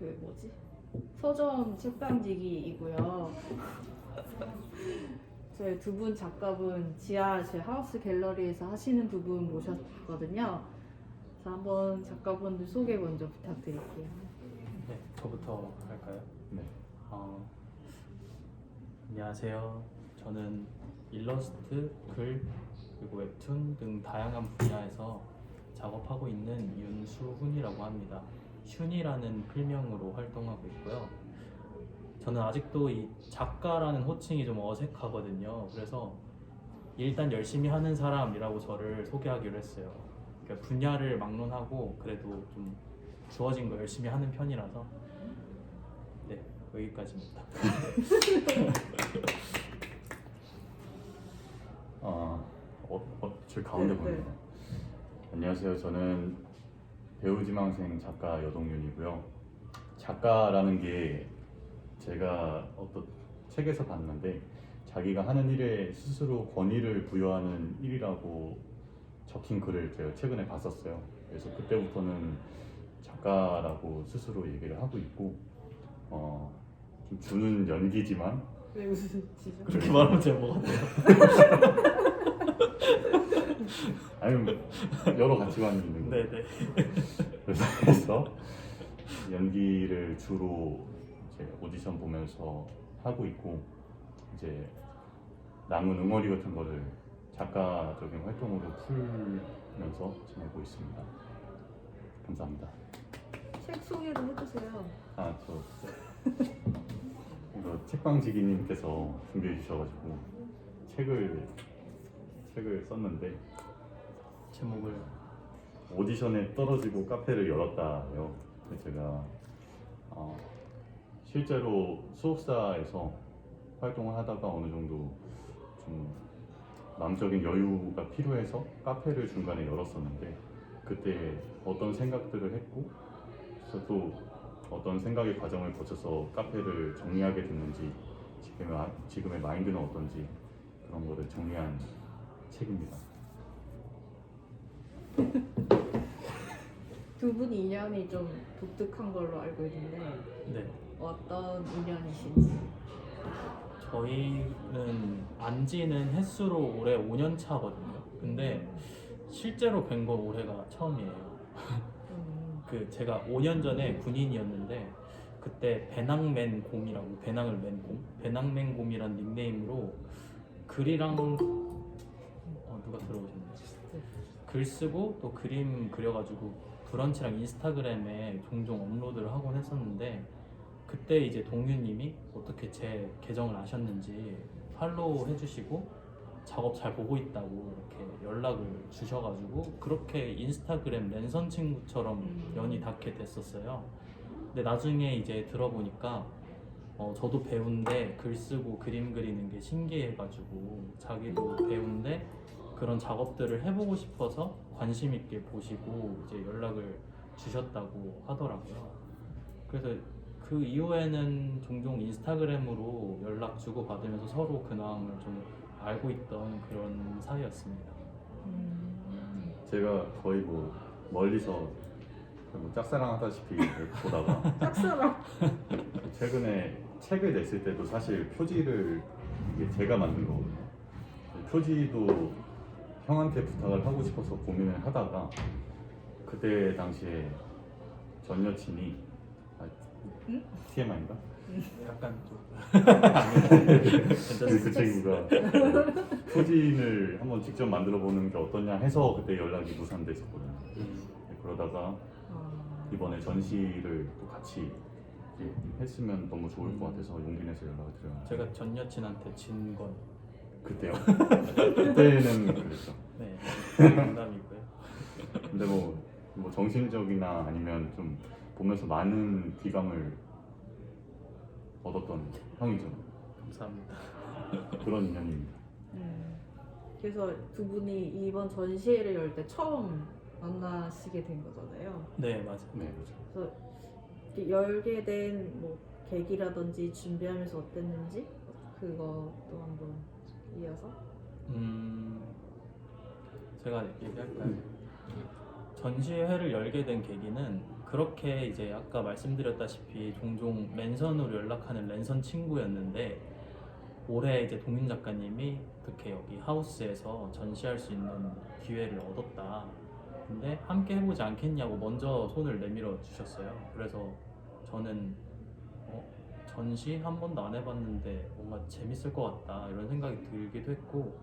그 뭐지? 서점 책방지기이고요. 저희 두 분 작가분 지하 제 하우스 갤러리에서 하시는 두 분 모셨거든요. 그래서 한번 작가분들 소개 먼저 부탁드릴게요. 네, 저부터 할까요? 네. 안녕하세요. 저는 일러스트, 글, 그리고 웹툰 등 다양한 분야에서 작업하고 있는 윤수훈이라고 합니다. 슌이라는 필명으로 활동하고 있고요. 저는 아직도 이 작가라는 호칭이 좀 어색하거든요. 그래서 일단 열심히 하는 사람이라고 저를 소개하기로 했어요. 그러니까 분야를 막론하고 그래도 좀 주어진 거 열심히 하는 편이라서 네, 여기까지입니다. 저 가운데 네, 보네요. 안녕하세요. 저는 배우지망생 작가 여동윤이고요. 작가라는 게 제가 어떤 책에서 봤는데 자기가 하는 일에 스스로 권위를 부여하는 일이라고 적힌 글을 제가 최근에 봤었어요. 그래서 그때부터는 작가라고 스스로 얘기를 하고 있고 좀 주는 연기지만 왜 웃으시죠? 그렇게 말하면 제가 뭐 같아요? 아니 여러 가치관이 있는 거예요. 네네. 그래서 연기를 주로 이제 오디션 보면서 하고 있고 이제 남은 응어리 같은 거를 작가적인 활동으로 풀면서 지내고 있습니다. 감사합니다. 책 소개도 해주세요. 이거 책방지기님께서 준비해 주셔가지고 책을 썼는데 제목을 오디션에 떨어지고 카페를 열었다요. 제가 실제로 수업사에서 활동을 하다가 어느 정도 좀 마음적인 여유가 필요해서 카페를 중간에 열었었는데 그때 어떤 생각들을 했고 그래서 또 어떤 생각의 과정을 거쳐서 카페를 정리하게 됐는지 지금의 마인드는 어떤지 그런 거를 정리한 책입니다. 두 분 인연이 좀 독특한 걸로 알고 있는데 네. 어떤 인연이신지. 저희는 안지는 횟수로 올해 5년 차거든요. 근데 실제로 뵌 건 올해가 처음이에요. 그 제가 5년 전에 군인이었는데 그때 배낭맨곰이라고 배낭을 맨 곰, 배낭맨곰이란 닉네임으로 글이랑 누가 들어오셨나요? 글 쓰고 또 그림 그려가지고 브런치랑 인스타그램에 종종 업로드를 하곤 했었는데 그때 이제 동유님이 어떻게 제 계정을 아셨는지 팔로우 해주시고 작업 잘 보고 있다고 이렇게 연락을 주셔가지고 그렇게 인스타그램 랜선 친구처럼 연이 닿게 됐었어요. 근데 나중에 이제 들어보니까 저도 배우인데 글 쓰고 그림 그리는 게 신기해가지고 자기도 배우인데 그런 작업들을 해보고 싶어서 관심 있게 보시고 이제 연락을 주셨다고 하더라고요. 그래서 그 이후에는 종종 인스타그램으로 연락 주고 받으면서 서로 근황을 좀 알고 있던 그런 사이였습니다. 제가 거의 멀리서 짝사랑하다시피 보다가 짝사랑. 최근에 책을 냈을 때도 사실 표지를 이게 제가 만든 거거든요. 표지도 형한테 부탁을 하고 싶어서 고민을 하다가 그때 당시에 전 여친이 TMI인가? 약간 좀 그 친구가 표지를 한번 직접 만들어 보는 게 어떠냐 해서 그때 연락이 무산됐었거든요. 그러다가 이번에 전시를 또 같이 했으면 너무 좋을 것 같아서 용기 내서 연락을 드렸는데 제가 전 여친한테 진 건 그때요. 그때는 그랬죠. 네, 농담이고요. 근데 뭐 정신적이나 아니면 좀 보면서 많은 귀감을 얻었던 형이죠. 감사합니다. 그런 인연입니다. 그래서 두 분이 이번 전시회를 열 때 처음 만나시게 된 거잖아요. 네, 맞아요. 네, 그렇죠. 그래서 이렇게 열게 된 뭐 계기라든지 준비하면서 어땠는지 그것도 한번 이어서. 제가 얘기할까요? 전시회를 열게 된 계기는 그렇게 이제 아까 말씀드렸다시피 종종 랜선으로 연락하는 랜선 친구였는데 올해 이제 동윤 작가님이 어떻게 여기 하우스에서 전시할 수 있는 기회를 얻었다. 근데 함께 해보지 않겠냐고 먼저 손을 내밀어 주셨어요. 그래서 저는 전시 한 번도 안 해봤는데 뭔가 재밌을 것 같다 이런 생각이 들기도 했고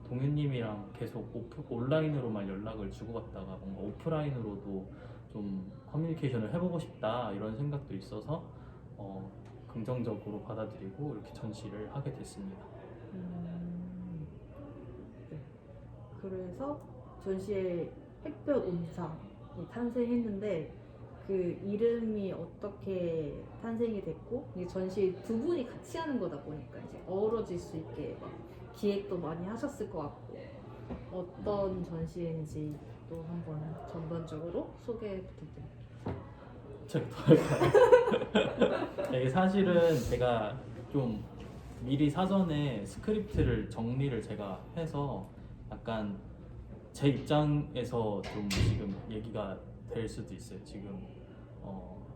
동윤님이랑 계속 온라인으로만 연락을 주고받다가 뭔가 오프라인으로도 좀 커뮤니케이션을 해보고 싶다 이런 생각도 있어서 긍정적으로 받아들이고 이렇게 전시를 하게 됐습니다. 네. 그래서 전시에 햇볕 온상이 탄생했는데 그 이름이 어떻게 탄생이 됐고 이 전시 두 분이 같이 하는 거다 보니까 이제 어우러질 수 있게 막 기획도 많이 하셨을 것 같고 어떤 전시인지 또 한번 전반적으로 소개 부탁드립니다. 제가 더 할까요? 네, 사실은 제가 좀 미리 사전에 스크립트를 정리를 제가 해서 약간 제 입장에서 좀 지금 얘기가 될 수도 있어요. 지금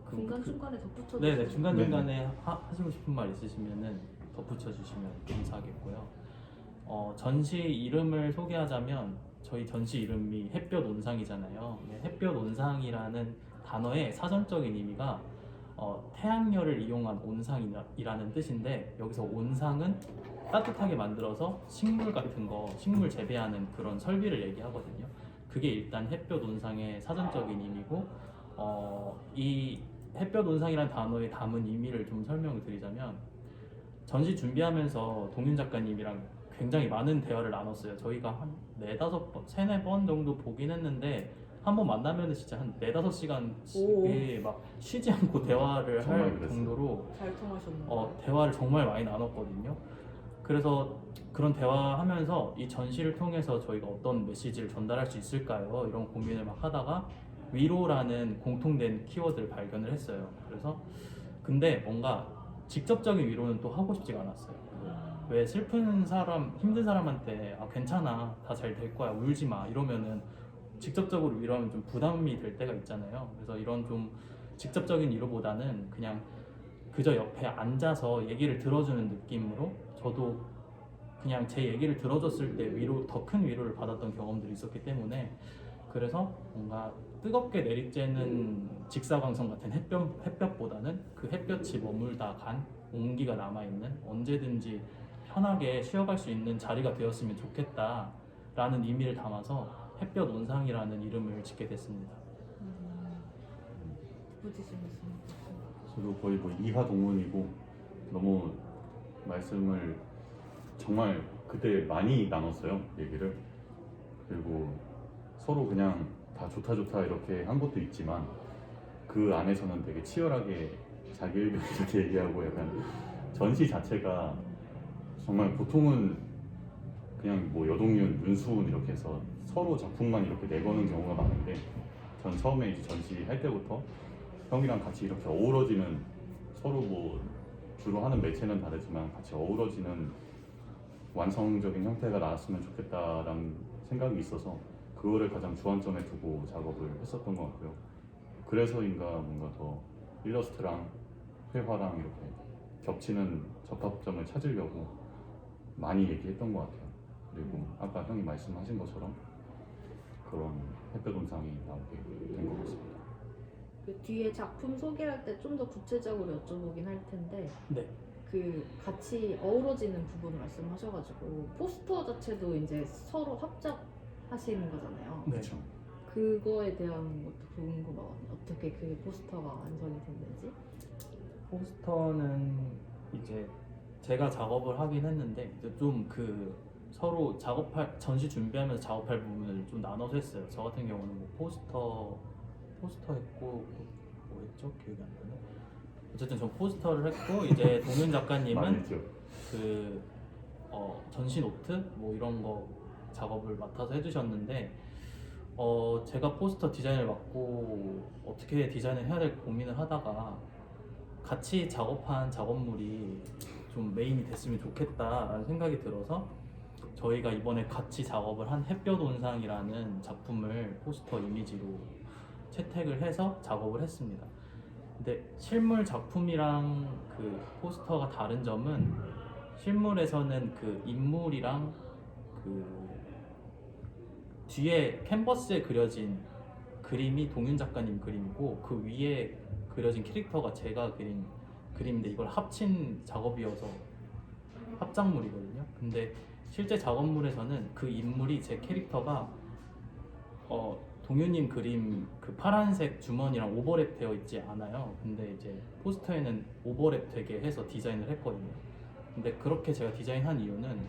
중간중간에 덧붙여 네네 주세요. 중간중간에 하시고 싶은 말 있으시면은 덧붙여 주시면 감사하겠고요. 전시 이름을 소개하자면 저희 전시 이름이 햇볕 온상이잖아요. 햇볕 온상이라는 단어의 사전적인 의미가 태양열을 이용한 온상이라는 뜻인데 여기서 온상은 따뜻하게 만들어서 식물 같은 거, 식물 재배하는 그런 설비를 얘기하거든요. 그게 일단 햇볕 온상의 사전적인 의미고 이 햇볕 온상이라는 단어에 담은 의미를 좀 설명을 드리자면 전시 준비하면서 동윤 작가님이랑 굉장히 많은 대화를 나눴어요. 저희가 한 4-5번, 3-4번 정도 보긴 했는데 한 번 만나면 진짜 한 4-5시간씩 막 쉬지 않고 대화를 정말 할 그랬어요. 정도로 잘 통하셨나요? 대화를 정말 많이 나눴거든요. 그래서 그런 대화하면서 이 전시를 통해서 저희가 어떤 메시지를 전달할 수 있을까요? 이런 고민을 막 하다가 위로라는 공통된 키워드를 발견을 했어요. 그래서 근데 뭔가 직접적인 위로는 또 하고 싶지가 않았어요. 왜 슬픈 사람, 힘든 사람한테 괜찮아, 다 잘 될 거야, 울지 마 이러면은 직접적으로 위로하면 좀 부담이 될 때가 있잖아요. 그래서 이런 좀 직접적인 위로보다는 그냥 그저 옆에 앉아서 얘기를 들어주는 느낌으로 저도 그냥 제 얘기를 들어줬을 때 더 큰 위로를 받았던 경험들이 있었기 때문에 그래서 뭔가 뜨겁게 내리쬐는 직사광선 같은 햇볕보다는 그 햇볕이 머물다 간 온기가 남아있는 언제든지 편하게 쉬어갈 수 있는 자리가 되었으면 좋겠다라는 의미를 담아서 햇볕 온상이라는 이름을 짓게 됐습니다. 부지심했습니다. 저도 거의 뭐 이하 동문이고 너무 말씀을 정말 그때 많이 나눴어요, 얘기를. 그리고 서로 그냥 다 좋다 이렇게 한 것도 있지만 그 안에서는 되게 치열하게 자기 의견 이렇게 얘기하고 약간 전시 자체가 정말 보통은 그냥 뭐 여동윤, 윤수훈 이렇게 해서 서로 작품만 이렇게 내거는 경우가 많은데 전 처음에 이제 전시 할 때부터 형이랑 같이 이렇게 어우러지는 서로 뭐 주로 하는 매체는 다르지만 같이 어우러지는 완성적인 형태가 나왔으면 좋겠다라는 생각이 있어서 그거를 가장 주안점에 두고 작업을 했었던 것 같고요. 그래서인가 뭔가 더 일러스트랑 회화랑 이렇게 겹치는 접합점을 찾으려고 많이 얘기했던 것 같아요. 그리고 아까 형이 말씀하신 것처럼 그런 햇볕 온상이 나오게 된 것 같습니다. 그 뒤에 작품 소개할 때 좀 더 구체적으로 여쭤보긴 할 텐데 네. 그 같이 어우러지는 부분을 말씀하셔가지고 포스터 자체도 이제 서로 합작하시는 거잖아요. 네. 그렇죠. 그거에 대한 것도 궁금하거든요. 어떻게 그 포스터가 완성이 됐는지. 포스터는 이제 제가 작업을 하긴 했는데 좀 그 서로 전시 준비하면서 작업할 부분을 좀 나눠서 했어요. 저 같은 경우는 뭐 포스터 했고 뭐 했죠? 기억이 안 나네. 어쨌든 전 포스터를 했고 이제 동윤 많이 작가님은 했죠. 그 전시 노트 뭐 이런 거 작업을 맡아서 해주셨는데 제가 포스터 디자인을 맡고 어떻게 디자인을 해야 될까 고민을 하다가 같이 작업한 작업물이 좀 메인이 됐으면 좋겠다라는 생각이 들어서 저희가 이번에 같이 작업을 한 햇볕 온상이라는 작품을 포스터 이미지로 채택을 해서 작업을 했습니다. 근데 실물 작품이랑 그 포스터가 다른 점은 실물에서는 그 인물이랑 그 뒤에 캔버스에 그려진 그림이 동윤 작가님 그림이고 그 위에 그려진 캐릭터가 제가 그린 그림인데 이걸 합친 작업이어서 합작물이거든요. 근데 실제 작업물에서는 그 인물이 제 캐릭터가 동윤님 그림 그 파란색 주머니랑 오버랩 되어 있지 않아요. 근데 이제 포스터에는 오버랩 되게 해서 디자인을 했거든요. 근데 그렇게 제가 디자인한 이유는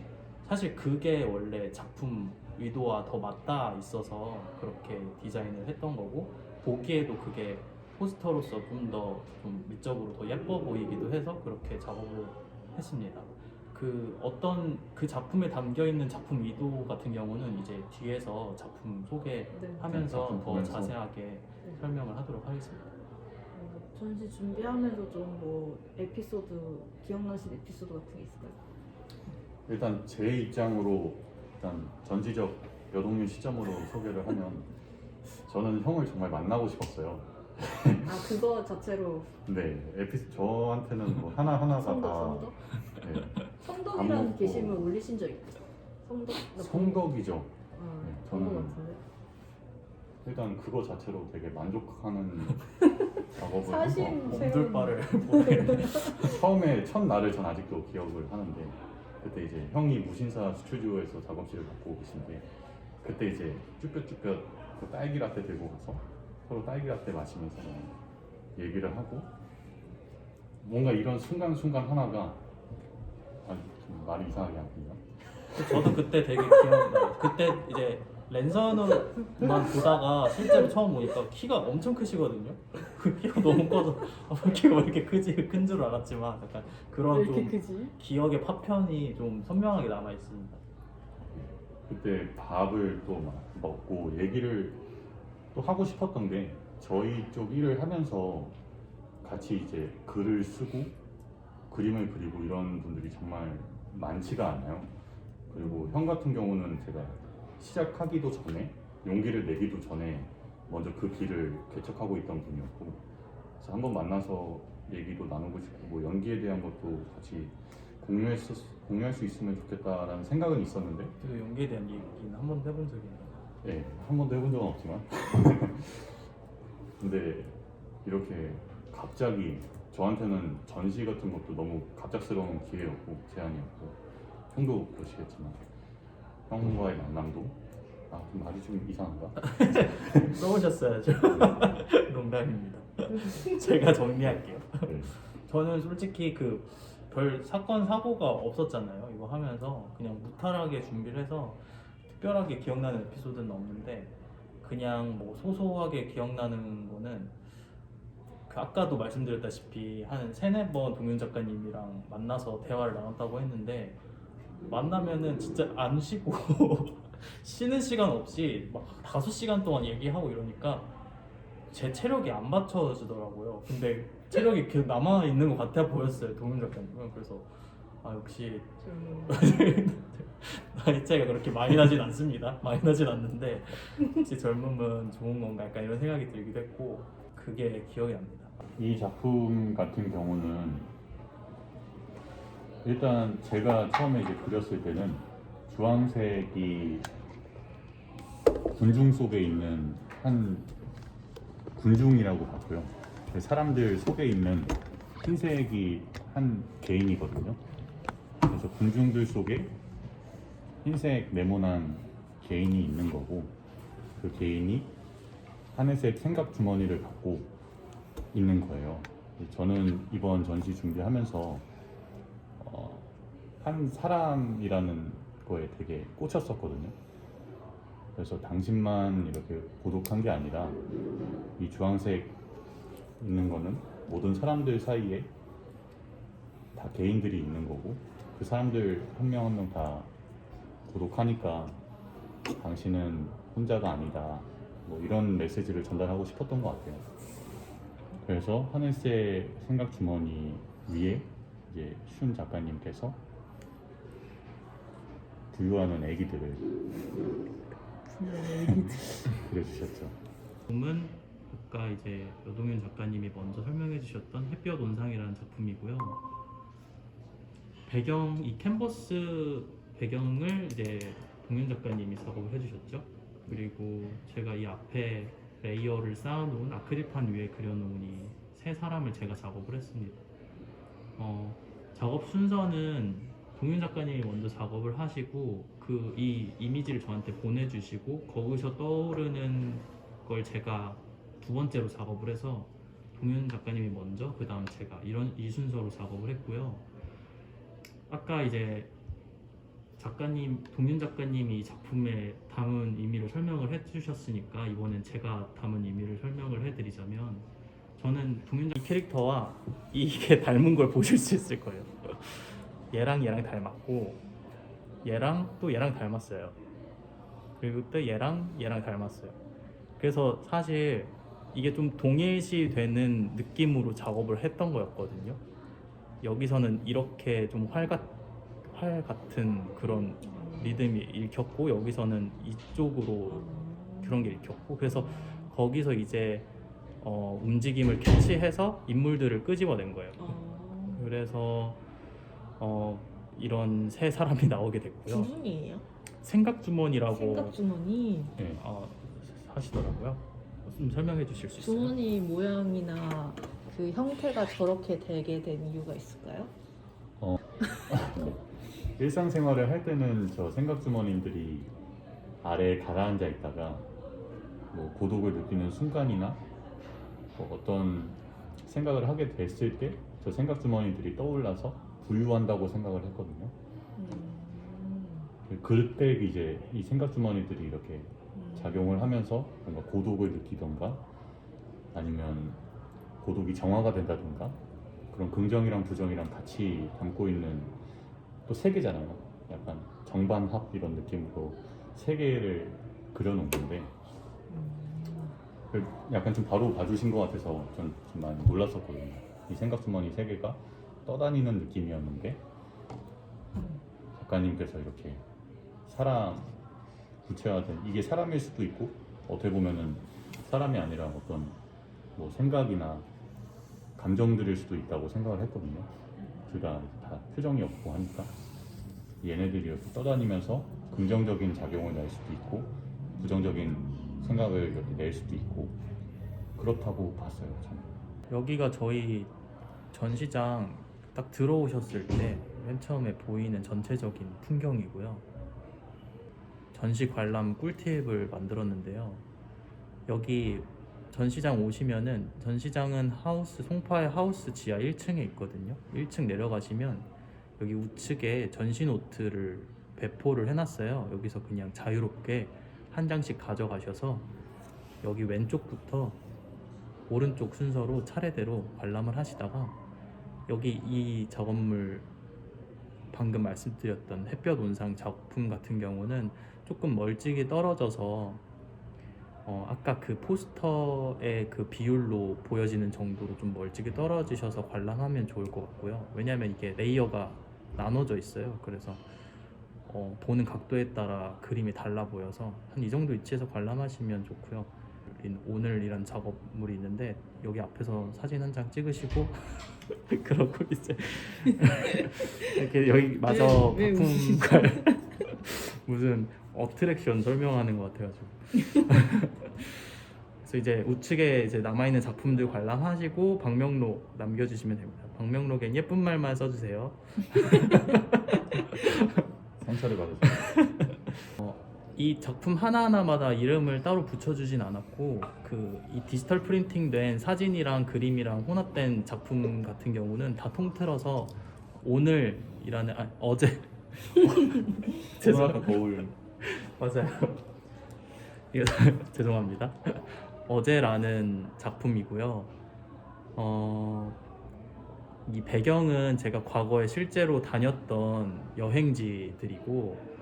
사실 그게 원래 작품 의도와 더 맞닿아 있어서 그렇게 디자인을 했던 거고 보기에도 그게 포스터로서 좀 더 좀 미적으로 더 예뻐 보이기도 해서 그렇게 작업을 했습니다. 그 어떤 그 작품에 담겨 있는 작품 의도 같은 경우는 이제 뒤에서 작품 소개하면서 작품 더 보면서. 자세하게 설명을 하도록 하겠습니다. 전시 준비하면서 좀 뭐 에피소드 기억나시는 에피소드 같은 게 있을까요? 일단 제 입장으로 일단 전지적 여동윤 시점으로 소개를 하면 저는 형을 정말 만나고 싶었어요. 아 그거 자체로 근데 저한테는 뭐 하나하나가 성덕 다 성덕? 네, 밥 성덕이라는 먹고. 게시물 올리신 적 있죠? 성덕? 성덕이죠. 아, 네, 그런 거 저는 같은데. 일단 그거 자체로 되게 만족하는 작업을 사진 해서 옴돌바를 보내 처음에 첫 날을 전 아직도 기억을 하는데 그때 이제 형이 무신사 스튜디오에서 작업실을 갖고 계신데 그때 이제 쭈뼛쭈뼛 그 딸기 라떼 들고 가서 서로 딸기 라떼 마시면서 얘기를 하고 뭔가 이런 순간순간 하나가 좀 말이 이상하게 안 들려? 저도 그때 되게 기억나요. 그때 이제 랜선으로만 보다가 실제로 처음 보니까 키가 엄청 크시거든요. 그 키가 너무 커서 키가 왜 이렇게 큰 줄 알았지만 약간 그런 왜 이렇게 좀 크지? 기억의 파편이 좀 선명하게 남아 있습니다. 그때 밥을 또 막 먹고 얘기를 또 하고 싶었던 게 저희 쪽 일을 하면서 같이 이제 글을 쓰고 그림을 그리고 이런 분들이 정말 많지가 않아요. 그리고 형 같은 경우는 제가 시작하기도 전에 용기를 내기도 전에 먼저 그 길을 개척하고 있던 분이었고 그래서 한번 만나서 얘기도 나누고 싶고 뭐 연기에 대한 것도 같이 공유할 수 있으면 좋겠다라는 생각은 있었는데 그 연기에 대한 얘기는 한 번도 해본 적이 없나요? 네, 한 번도 해본 적은 없지만 근데 이렇게 갑자기 저한테는 전시 같은 것도 너무 갑작스러운 기회였고 제안이었고 형도 그러시겠지만 형과의 만남도 좀 말이 좀 이상한가? 써오셨어야죠. 농담입니다. 제가 정리할게요. 네. 저는 솔직히 그 별 사건 사고가 없었잖아요. 이거 하면서 그냥 무탈하게 준비를 해서 특별하게 기억나는 에피소드는 없는데 그냥 뭐 소소하게 기억나는 거는 그 아까도 말씀드렸다시피 한 3-4번 동윤 작가님이랑 만나서 대화를 나눴다고 했는데 만나면은 진짜 안 쉬고 쉬는 시간 없이 막 5시간 동안 얘기하고 이러니까 제 체력이 안 받쳐주더라고요. 근데 체력이 계속 남아 있는 것 같아 보였어요, 동윤 작가님은. 그래서 역시 나이 차이가 그렇게 많이 나진 않습니다. 많이 나진 않는데 혹시 젊으면 좋은 건가 약간 이런 생각이 들기도 했고 그게 기억이 납니다. 이 작품 같은 경우는 일단 제가 처음에 이제 그렸을 때는 주황색이 군중 속에 있는 한 군중이라고 봤고요. 그 사람들 속에 있는 흰색이 한 개인이거든요. 그래서 군중들 속에 흰색 네모난 개인이 있는 거고 그 개인이 하늘색 생각 주머니를 갖고 있는 거예요. 저는 이번 전시 준비하면서 한 사람이라는 거에 되게 꽂혔었거든요. 그래서 당신만 이렇게 고독한 게 아니라 이 주황색 있는 거는 모든 사람들 사이에 다 개인들이 있는 거고 그 사람들 한 명 한 명 다 고독하니까 당신은 혼자가 아니다 뭐 이런 메시지를 전달하고 싶었던 것 같아요. 그래서 하늘색 생각 주머니 위에 이제 슌 작가님께서 부유하는 애기들을 그려주셨죠. 봄은 아까 이제 여동윤 작가님이 먼저 설명해 주셨던 햇볕 온상이라는 작품이고요. 배경, 이 캔버스 배경을 이제 동윤 작가님이 작업을 해주셨죠. 그리고 제가 이 앞에 레이어를 쌓아놓은 아크릴판 위에 그려놓은 이 세 사람을 제가 작업을 했습니다. 작업 순서는 동윤 작가님이 먼저 작업을 하시고 그 이 이미지를 저한테 보내주시고 거기서 떠오르는 걸 제가 두 번째로 작업을 해서 동윤 작가님이 먼저 그 다음 제가 이 순서로 작업을 했고요. 아까 이제 동윤 작가님이 이 작품에 담은 의미를 설명을 해주셨으니까 이번엔 제가 담은 의미를 설명을 해드리자면, 저는 동윤 작가 캐릭터와 이게 닮은 걸 보실 수 있을 거예요. 얘랑 닮았고 얘랑 또 얘랑 닮았어요. 그리고 또 얘랑 닮았어요. 그래서 사실 이게 좀 동일시 되는 느낌으로 작업을 했던 거였거든요. 여기서는 이렇게 좀 활 같은 그런 리듬이 읽혔고 여기서는 이쪽으로 그런 게 읽혔고, 그래서 거기서 이제 움직임을 캐치해서 인물들을 끄집어낸 거예요. 그래서 이런 세 사람이 나오게 됐고요. 주문이에요? 생각주머니라고 생각주머니. 네. 하시더라고요. 좀 설명해 주실 수 있어요? 주머니 모양이나 그 형태가 저렇게 되게 된 이유가 있을까요? 일상생활을 할 때는 저 생각주머니들이 아래에 가라앉아 있다가 뭐 고독을 느끼는 순간이나 뭐 어떤 생각을 하게 됐을 때 저 생각주머니들이 떠올라서 부유한다고 생각을 했거든요. 그때 이제 이 생각주머니들이 이렇게 작용을 하면서 뭔가 고독을 느끼던가 아니면 고독이 정화가 된다던가 그런 긍정이랑 부정이랑 같이 담고 있는 또 세 개잖아요. 약간 정반합 이런 느낌으로 세 개를 그려놓은 건데 약간 좀 바로 봐주신 것 같아서 전 좀 많이 놀랐었거든요. 이 생각주머니 세 개가 떠다니는 느낌이었는데 작가님께서 이렇게 사람 구체화된, 이게 사람일 수도 있고 어떻게 보면은 사람이 아니라 어떤 뭐 생각이나 감정들일 수도 있다고 생각을 했거든요. 둘 다 표정이 없고 하니까 얘네들이 이렇게 떠다니면서 긍정적인 작용을 낼 수도 있고 부정적인 생각을 이렇게 낼 수도 있고 그렇다고 봤어요. 저는. 여기가 저희 전시장 딱 들어오셨을 때 맨 처음에 보이는 전체적인 풍경이고요. 전시 관람 꿀팁을 만들었는데요. 여기 전시장 오시면은, 전시장은 송파의 하우스 지하 1층에 있거든요. 1층 내려가시면 여기 우측에 전시 노트를 배포를 해놨어요. 여기서 그냥 자유롭게 한 장씩 가져가셔서 여기 왼쪽부터 오른쪽 순서로 차례대로 관람을 하시다가 여기 이 작업물, 방금 말씀드렸던 햇볕 온상 작품 같은 경우는 조금 멀찍이 떨어져서 아까 그 포스터의 그 비율로 보여지는 정도로 좀 멀찍이 떨어지셔서 관람하면 좋을 것 같고요. 왜냐하면 이게 레이어가 나눠져 있어요. 그래서 보는 각도에 따라 그림이 달라 보여서 한 이 정도 위치에서 관람하시면 좋고요. 오늘이란 작업물이 있는데 여기 앞에서 사진 한 장 찍으시고 그러고 이제 이렇게 여기 마저 왜 작품을 무슨 어트랙션 설명하는 것 같아가지고 그래서 이제 우측에 이제 남아있는 작품들 관람하시고 방명록 남겨주시면 됩니다. 방명록엔 예쁜 말만 써주세요. 상처를 받았어요. 이 작품 하나하나마다 이름을 따로 붙여주진 않았고 이 디지털 프린팅 된 사진이랑 그림이랑 혼합된 작품 같은 경우는 다 통틀어서 오늘이라는 어제 죄송합니다. 거울. 맞아요. 이거 죄송합니다. 어제라는 작품이고요. 이 배경은 제가 과거에 실제로 다녔던 여행지들이고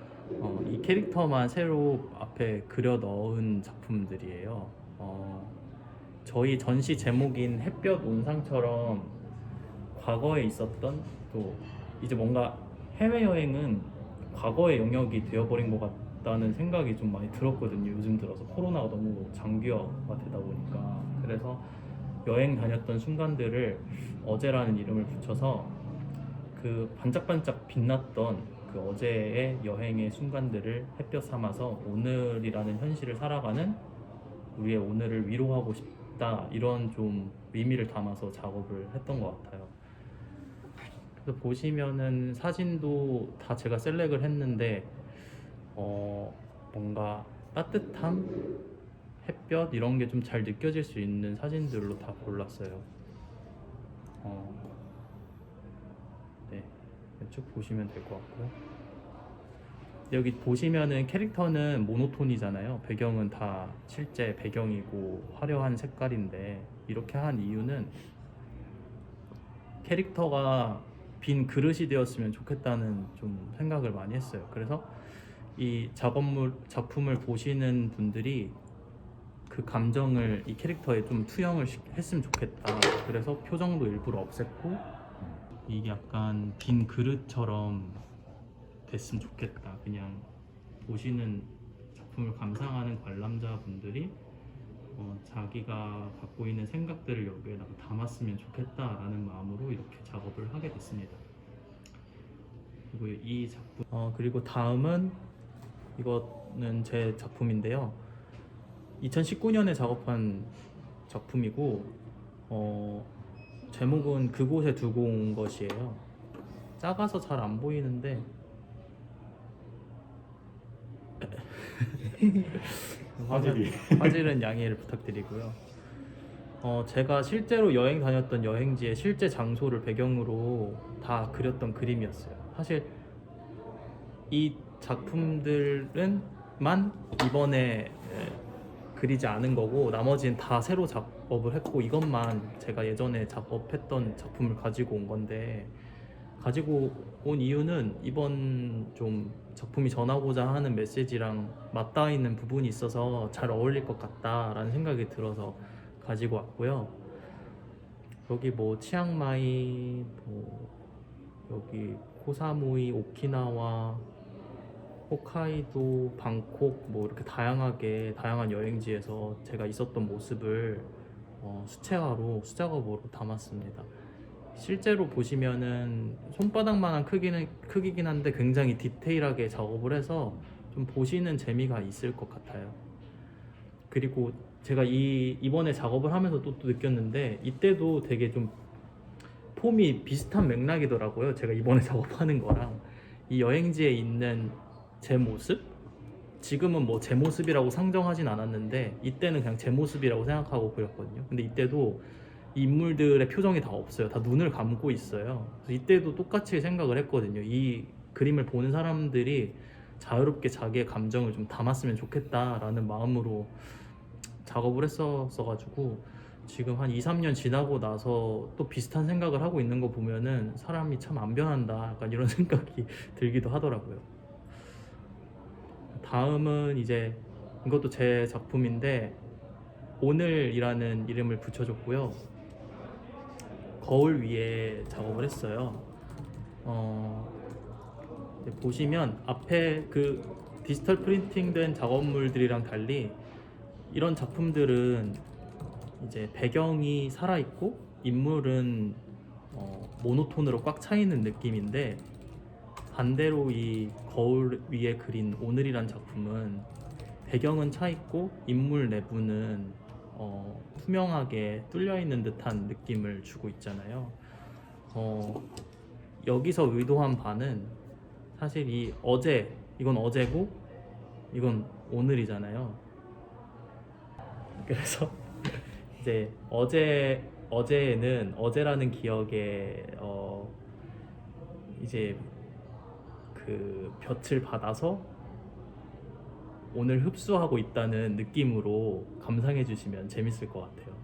이 캐릭터만 새로 앞에 그려 넣은 작품들이에요. 저희 전시 제목인 햇볕 온상처럼 과거에 있었던, 또 이제 뭔가 해외여행은 과거의 영역이 되어버린 것 같다는 생각이 좀 많이 들었거든요. 요즘 들어서 코로나가 너무 장기화가 되다 보니까. 그래서 여행 다녔던 순간들을 어제라는 이름을 붙여서 그 반짝반짝 빛났던 그 어제의 여행의 순간들을 햇볕 삼아서 오늘이라는 현실을 살아가는 우리의 오늘을 위로하고 싶다, 이런 좀 의미를 담아서 작업을 했던 것 같아요. 그래서 보시면은 사진도 다 제가 셀렉을 했는데 뭔가 따뜻함, 햇볕 이런 게 좀 잘 느껴질 수 있는 사진들로 다 골랐어요. 네, 쭉 보시면 될 것 같고요. 여기 보시면은 캐릭터는 모노톤이잖아요. 배경은 다 실제 배경이고 화려한 색깔인데, 이렇게 한 이유는 캐릭터가 빈 그릇이 되었으면 좋겠다는 좀 생각을 많이 했어요. 그래서 이 작품을 보시는 분들이 그 감정을 이 캐릭터에 좀 투영을 했으면 좋겠다. 그래서 표정도 일부러 없앴고, 이게 약간 빈 그릇처럼 됐으면 좋겠다. 그냥 보시는 작품을 감상하는 관람자분들이 자기가 갖고 있는 생각들을 여기에다가 담았으면 좋겠다라는 마음으로 이렇게 작업을 하게 됐습니다. 그리고 이 작품 그리고 다음은 이거는 제 작품인데요. 2019년에 작업한 작품이고 제목은 그곳에 두고 온 것이에요. 작아서 잘 안 보이는데 화질은 양해를 부탁드리고요. 제가 실제로 여행 다녔던 여행지의 실제 장소를 배경으로 다 그렸던 그림이었어요. 사실 이 작품들은만 이번에 그리지 않은 거고, 나머지는 다 새로 작업을 했고, 이것만 제가 예전에 작업했던 작품을 가지고 온 건데, 가지고 온 이유는 이번 좀 작품이 전하고자 하는 메시지랑 맞닿아 있는 부분이 있어서 잘 어울릴 것 같다라는 생각이 들어서 가지고 왔고요. 여기 뭐 치앙마이, 여기 코사무이, 오키나와, 홋카이도, 방콕, 뭐 이렇게 다양한 여행지에서 제가 있었던 모습을 수채화로 수작업으로 담았습니다. 실제로 보시면은 손바닥만한 크기긴 한데 굉장히 디테일하게 작업을 해서 좀 보시는 재미가 있을 것 같아요. 그리고 제가 이번에 작업을 하면서 또 느꼈는데, 이때도 되게 좀 폼이 비슷한 맥락이더라고요. 제가 이번에 작업하는 거랑 이 여행지에 있는 제 모습, 지금은 뭐 제 모습이라고 상정하진 않았는데 이때는 그냥 제 모습이라고 생각하고 그렸거든요. 근데 이때도 이 인물들의 표정이 다 없어요. 다 눈을 감고 있어요. 그래서 이때도 똑같이 생각을 했거든요. 이 그림을 보는 사람들이 자유롭게 자기의 감정을 좀 담았으면 좋겠다라는 마음으로 작업을 했었어가지고, 지금 한 2, 3년 지나고 나서 또 비슷한 생각을 하고 있는 거 보면은 사람이 참 안 변한다, 약간 이런 생각이 들기도 하더라고요. 다음은 이제 이것도 제 작품인데 오늘이라는 이름을 붙여줬고요. 거울 위에 작업을 했어요. 보시면 앞에 그 디지털 프린팅된 작업물들이랑 달리 이런 작품들은 이제 배경이 살아있고 인물은 모노톤으로 꽉 차있는 느낌인데, 반대로 이 거울 위에 그린 오늘이란 작품은 배경은 차있고 인물 내부는 투명하게 뚫려있는 듯한 느낌을 주고 있잖아요. 여기서 의도한 바는 사실 이건 어제고 이건 오늘이잖아요. 그래서 이제 어제에는 어제라는 기억에 이제 그 볕을 받아서 오늘 흡수하고 있다는 느낌으로 감상해 주시면 재밌을 것 같아요.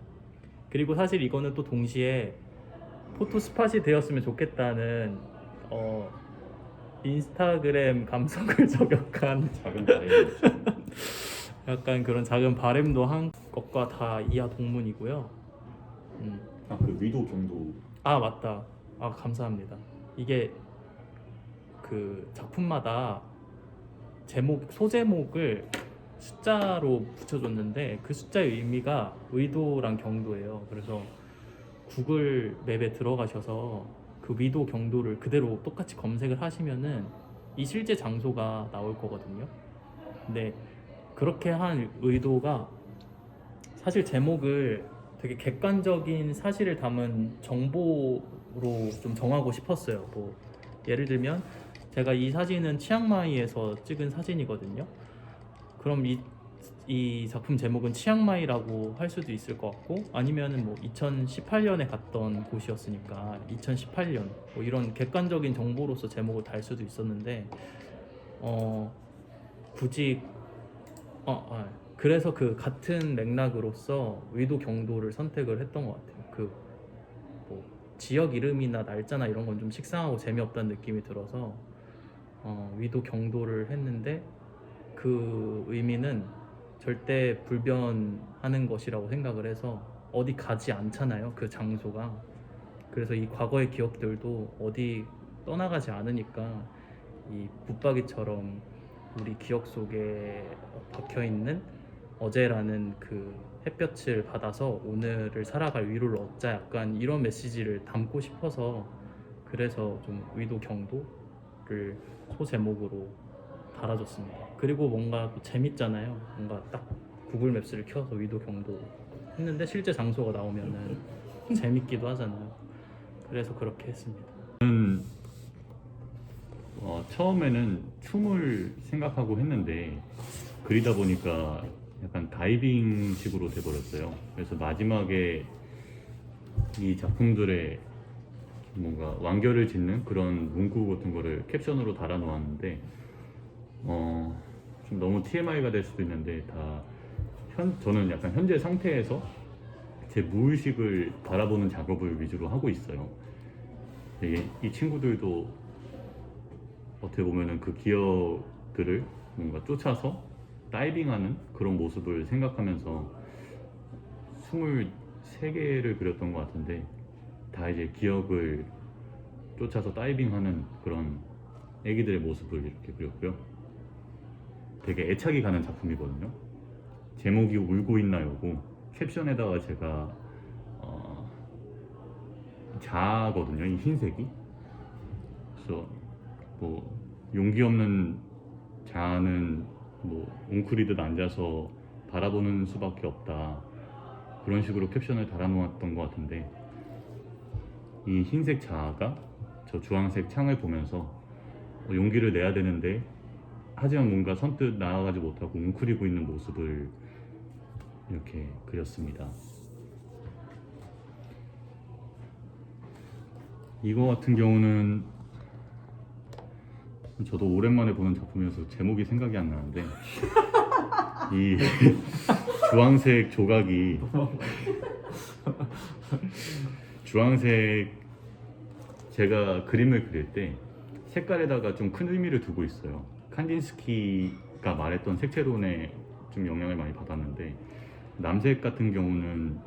그리고 사실 이거는 또 동시에 포토 스팟이 되었으면 좋겠다는 인스타그램 감성을 저격한 작은 바램이었죠. 약간 그런 작은 바램도 한 것과 다 이하 동문이고요. 그 위도 경도. 아 맞다. 아 감사합니다. 이게 그 작품마다 소제목을 숫자로 붙여줬는데 그 숫자의 의미가 의도랑 경도예요. 그래서 구글 맵에 들어가셔서 그 위도 경도를 그대로 똑같이 검색을 하시면은 이 실제 장소가 나올 거거든요. 근데 그렇게 한 의도가 사실 제목을 되게 객관적인 사실을 담은 정보로 좀 정하고 싶었어요. 뭐 예를 들면 제가 이 사진은 치앙마이에서 찍은 사진이거든요. 그럼 이 작품 제목은 치앙마이라고 할 수도 있을 것 같고, 아니면은 뭐 2018년에 갔던 곳이었으니까 2018년 뭐 이런 객관적인 정보로서 제목을 달 수도 있었는데 굳이 그래서 그 같은 맥락으로서 위도 경도를 선택을 했던 것 같아요. 그 뭐 지역 이름이나 날짜나 이런 건 좀 식상하고 재미없다는 느낌이 들어서 위도 경도를 했는데 그 의미는 절대 불변하는 것이라고 생각을 해서 어디 가지 않잖아요, 그 장소가. 그래서 이 과거의 기억들도 어디 떠나가지 않으니까 이 붙박이처럼 우리 기억 속에 박혀있는 어제라는 그 햇볕을 받아서 오늘을 살아갈 위로를 얻자, 약간 이런 메시지를 담고 싶어서 그래서 좀 위도 경도를 소제목으로 달아줬습니다. 그리고 뭔가 또 재밌잖아요. 뭔가 딱 구글 맵스를 켜서 위도 경도 했는데 실제 장소가 나오면은 재밌기도 하잖아요. 그래서 그렇게 했습니다. 저는 처음에는 춤을 생각하고 했는데 그리다 보니까 약간 다이빙식으로 돼버렸어요. 그래서 마지막에 이 작품들의 뭔가 완결을 짓는 그런 문구 같은 거를 캡션으로 달아 놓았는데 좀 너무 TMI가 될 수도 있는데 저는 약간 현재 상태에서 제 무의식을 바라보는 작업을 위주로 하고 있어요. 이 친구들도 어떻게 보면은 그 기억들을 뭔가 쫓아서 다이빙하는 그런 모습을 생각하면서 23개를 그렸던 것 같은데 다 이제 기억을 쫓아서 다이빙하는 그런 애기들의 모습을 이렇게 그렸고요. 되게 애착이 가는 작품이거든요. 제목이 울고 있나요고 캡션에다가 제가 자아거든요, 이 흰색이. 그래서 뭐 용기 없는 자아는 뭐 웅크리듯 앉아서 바라보는 수밖에 없다, 그런 식으로 캡션을 달아놓았던 것 같은데 이 흰색 자아가 저 주황색 창을 보면서 용기를 내야 되는데 하지만 뭔가 선뜻 나아가지 못하고 웅크리고 있는 모습을 이렇게 그렸습니다. 이거 같은 경우는 저도 오랜만에 보는 작품이어서 제목이 생각이 안 나는데 이 주황색 조각이 주황색, 제가 그림을 그릴 때 색깔에다가 좀 큰 의미를 두고 있어요. 칸딘스키가 말했던 색채론에 좀 영향을 많이 받았는데 남색 같은 경우는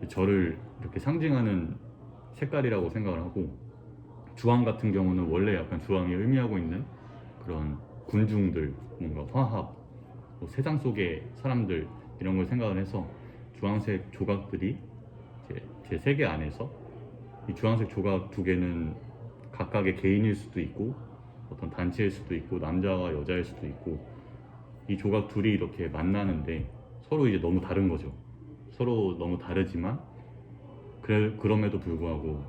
저를 이렇게 상징하는 색깔이라고 생각을 하고, 주황 같은 경우는 원래 약간 주황이 의미하고 있는 그런 군중들, 뭔가 화합, 뭐 세상 속의 사람들, 이런 걸 생각을 해서 주황색 조각들이 제 세계 안에서 이 주황색 조각 두 개는 각각의 개인일 수도 있고 어떤 단체일 수도 있고 남자와 여자일 수도 있고, 이 조각 둘이 이렇게 만나는데 서로 이제 너무 다른 거죠. 서로 너무 다르지만 그럼에도 불구하고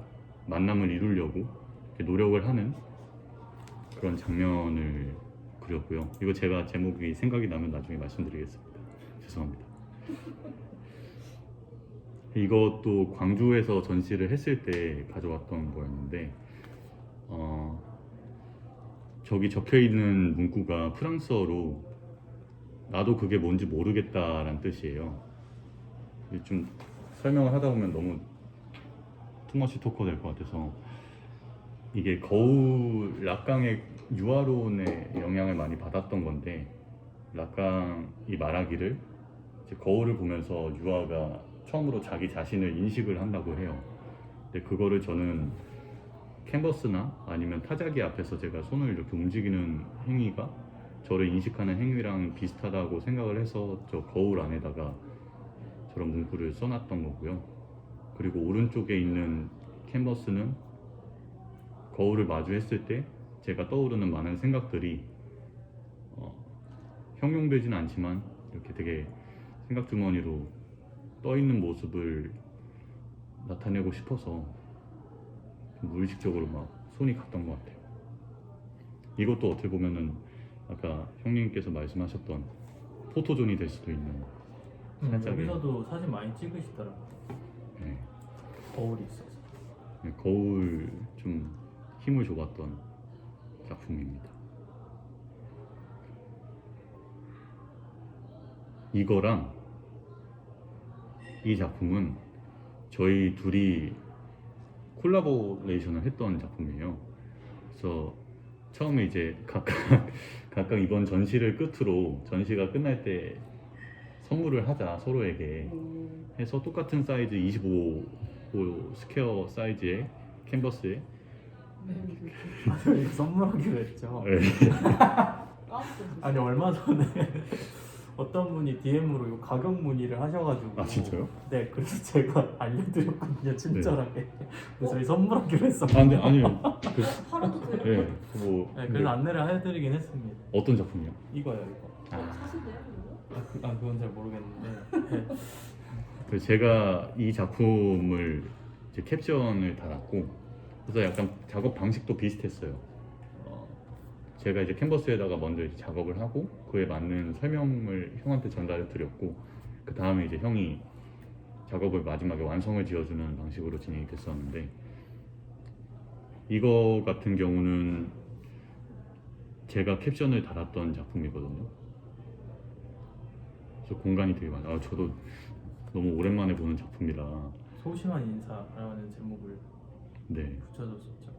만남을 이루려고 노력을 하는 그런 장면을 그렸고요. 이거 제가 제목이 생각이 나면 나중에 말씀드리겠습니다. 죄송합니다. 이것도 광주에서 전시를 했을 때 가져왔던 거였는데 저기 적혀있는 문구가 프랑스어로 나도 그게 뭔지 모르겠다라는 뜻이에요. 좀 설명을 하다 보면 너무 투머치 토커 될 것 같아서, 이게 거울 락강의 유화론의 영향을 많이 받았던 건데, 락강이 말하기를 이제 거울을 보면서 유화가 처음으로 자기 자신을 인식을 한다고 해요. 근데 그거를 저는 캔버스나 아니면 타자기 앞에서 제가 손을 이렇게 움직이는 행위가 저를 인식하는 행위랑 비슷하다고 생각을 해서 저 거울 안에다가 저런 문구를 써놨던 거고요. 그리고 오른쪽에 있는 캔버스는 거울을 마주했을 때 제가 떠오르는 많은 생각들이 형용되지는 않지만 이렇게 되게 생각 주머니로 떠 있는 모습을 나타내고 싶어서 무의식적으로 막 손이 갔던 것 같아요. 이것도 어떻게 보면은 아까 형님께서 말씀하셨던 포토존이 될 수도 있는 살짝의- 여기서도 사진 많이 찍으시더라고요. 네, 거울이 있어서. 거울 좀 힘을 줘봤던 작품입니다. 이거랑 이 작품은 저희 둘이 콜라보레이션을 했던 작품이에요. 그래서 처음에 이제 각각 이번 전시를 끝으로 전시가 끝날 때 선물을 하자 서로에게 해서 똑같은 사이즈 25 스퀘어 사이즈의 캔버스에 이거 선물하기로 했죠. 네, 아니 얼마 전에 어떤 분이 DM으로 요 가격 문의를 하셔가지고. 아 진짜요? 네, 그래서 제가 알려드렸거든요, 친절하게. 그래서 저희 선물하기로 했어. 아 근데 아니요. 팔아도 돼요? 네, 뭐 네, 근데 그래서 안내를 해드리긴 했습니다. 어떤 작품이요? 이거요, 이거. 아, 사신대요? 그건 잘 모르겠는데. 네. 그래서 제가 이 작품을 이제 캡션을 달았고, 그래서 약간 작업 방식도 비슷했어요. 제가 이제 캔버스에다가 먼저 이제 작업을 하고 그에 맞는 설명을 형한테 전달을 드렸고, 그 다음에 이제 형이 작업을 마지막에 완성을 지어주는 방식으로 진행이 됐었는데, 이거 같은 경우는 제가 캡션을 달았던 작품이거든요. 그래서 공간이 되게 많아요. 저도 너무 오랜만에 보는 작품이라. 소심한 인사라는 제목을 네. 붙여줬었죠.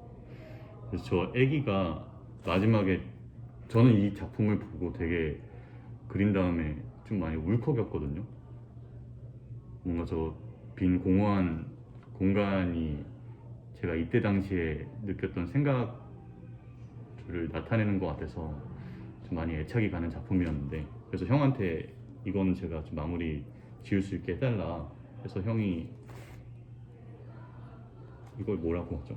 그래서 저 애기가 마지막에 저는 이 작품을 보고 되게 그린 다음에 좀 많이 울컥했거든요. 뭔가 저 빈 공허한 공간이 제가 이때 당시에 느꼈던 생각들을 나타내는 것 같아서 좀 많이 애착이 가는 작품이었는데, 그래서 형한테 이건 제가 좀 마무리 지을 수 있게 해달라 해서 형이 이걸 뭐라고 하죠?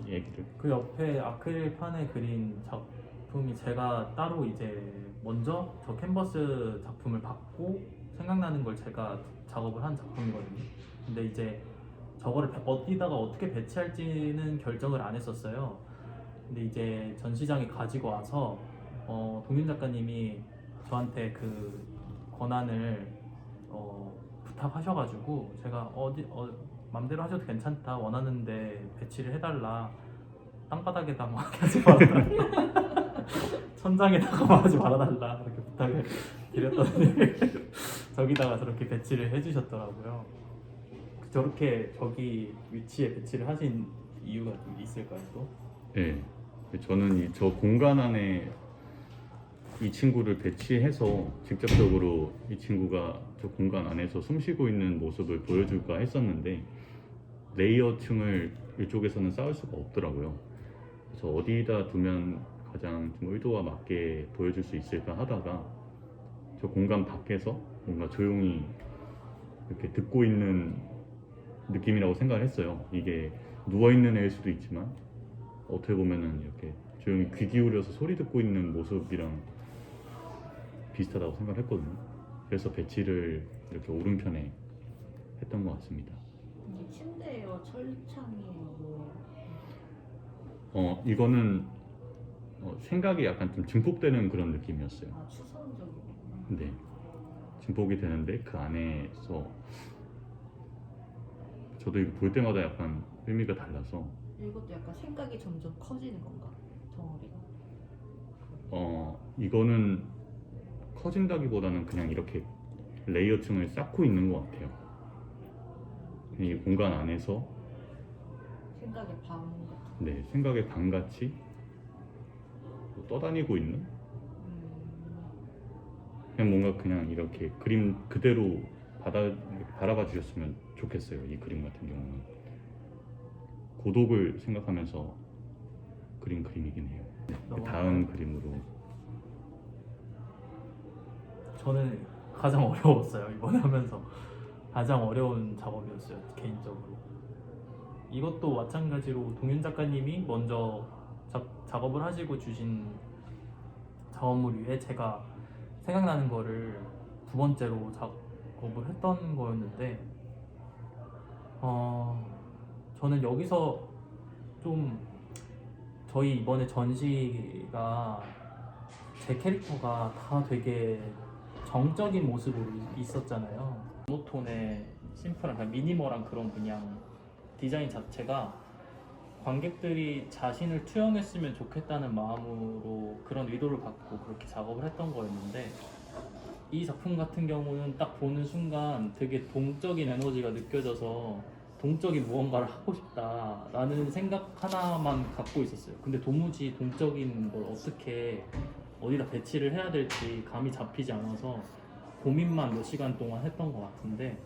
이 얘기를 그 옆에 아크릴판에 그린 작품이 제가 따로 이제 먼저 저 캔버스 작품을 받고 생각나는 걸 제가 작업을 한 작품이거든요. 근데 이제 저거를 어디다가 어떻게 배치할지는 결정을 안 했었어요. 근데 이제 전시장에 가지고 와서 동윤 작가님이 저한테 그 권한을 부탁하셔가지고 제가 맘대로 하셔도 괜찮다, 원하는데 배치를 해달라, 땅바닥에다가 하지 말아달라, 천장에다가 하지 말아달라 이렇게 부탁을 드렸더니 저기다가 저렇게 배치를 해주셨더라고요. 저렇게 저기 위치에 배치를 하신 이유가 좀 있을까요 또? 네, 저는 저 공간 안에 이 친구를 배치해서 직접적으로 이 친구가 저 공간 안에서 숨쉬고 있는 모습을 보여줄까 했었는데, 레이어층을 이쪽에서는 쌓을 수가 없더라고요. 그래서 어디다 두면 가장 좀 의도와 맞게 보여줄 수 있을까 하다가 저 공간 밖에서 뭔가 조용히 이렇게 듣고 있는 느낌이라고 생각을 했어요. 이게 누워있는 애일 수도 있지만 어떻게 보면은 이렇게 조용히 귀 기울여서 소리 듣고 있는 모습이랑 비슷하다고 생각을 했거든요. 그래서 배치를 이렇게 오른편에 했던 것 같습니다. 이게 침대예요? 철창이에요? 이거는 생각이 약간 좀 증폭되는 그런 느낌이었어요. 아, 추상적이구나. 네, 증폭이 되는데 그 안에서 저도 이거 볼 때마다 약간 의미가 달라서 이것도 약간 생각이 점점 커지는 건가? 덩어리가? 이거는 커진다기보다는 그냥 이렇게 레이어층을 쌓고 있는 것 같아요. 이 공간 안에서 생각의 방 같은. 네, 생각의 방같이 떠다니고 있는, 그냥 뭔가 그냥 이렇게 그림 그대로 바라봐 주셨으면 좋겠어요. 이 그림 같은 경우는 고독을 생각하면서 그린 그림이긴 해요. 그 다음 그림으로 저는 가장 어려웠어요. 이번에 하면서 가장 어려운 작업이었어요, 개인적으로. 이것도 마찬가지로 동윤 작가님이 먼저 작업을 하시고 주신 작업물 위에 제가 생각나는 거를 두 번째로 작업을 했던 거였는데, 저는 여기서 좀 저희 이번에 전시가 제 캐릭터가 다 되게 정적인 모습으로 있었잖아요. 모노톤의 심플한 그냥 미니멀한 그런 그냥 디자인 자체가 관객들이 자신을 투영했으면 좋겠다는 마음으로 그런 의도를 갖고 그렇게 작업을 했던 거였는데, 이 작품 같은 경우는 딱 보는 순간 되게 동적인 에너지가 느껴져서 동적인 무언가를 하고 싶다라는 생각 하나만 갖고 있었어요. 근데 도무지 동적인 걸 어떻게 어디다 배치를 해야 될지 감이 잡히지 않아서 고민만 몇 시간 동안 했던 것 같은데,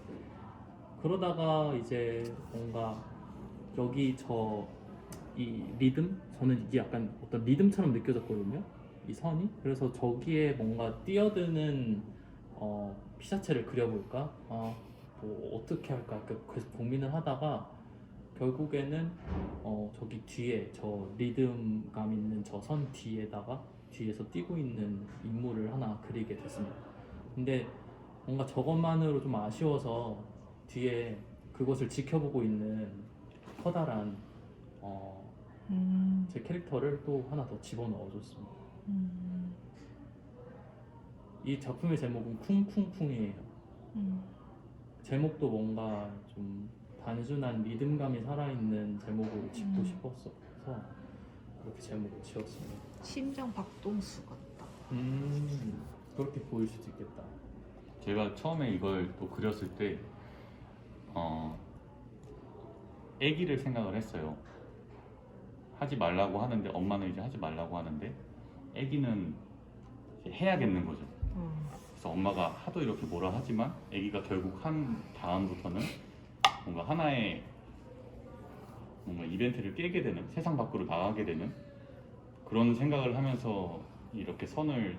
그러다가 이제 뭔가 여기 이 리듬? 저는 이게 약간 어떤 리듬처럼 느껴졌거든요, 이 선이. 그래서 저기에 뭔가 뛰어드는 피사체를 그려볼까? 뭐 어떻게 할까? 계속 고민을 하다가 결국에는 저기 뒤에 저 리듬감 있는 저 선 뒤에서 뛰고 있는 인물을 하나 그리게 됐습니다. 근데 뭔가 저것만으로 좀 아쉬워서 뒤에 그것을 지켜보고 있는 커다란 제 캐릭터를 또 하나 더 집어넣어줬습니다. 이 작품의 제목은 쿵쿵쿵이에요. 제목도 뭔가 좀 단순한 리듬감이 살아있는 제목으로 짓고 싶었어서 그렇게 제목을 지었습니다. 심장 박동수 같다. 그렇게 보일 수도 있겠다. 제가 처음에 이걸 또 그렸을 때 애기를 생각을 했어요. 하지 말라고 하는데, 엄마는 이제 하지 말라고 하는데 애기는 이제 해야겠는 거죠. 그래서 엄마가 하도 이렇게 뭐라 하지만 애기가 결국 한 다음부터는 뭔가 하나의 뭔가 이벤트를 깨게 되는, 세상 밖으로 나가게 되는 그런 생각을 하면서 이렇게 선을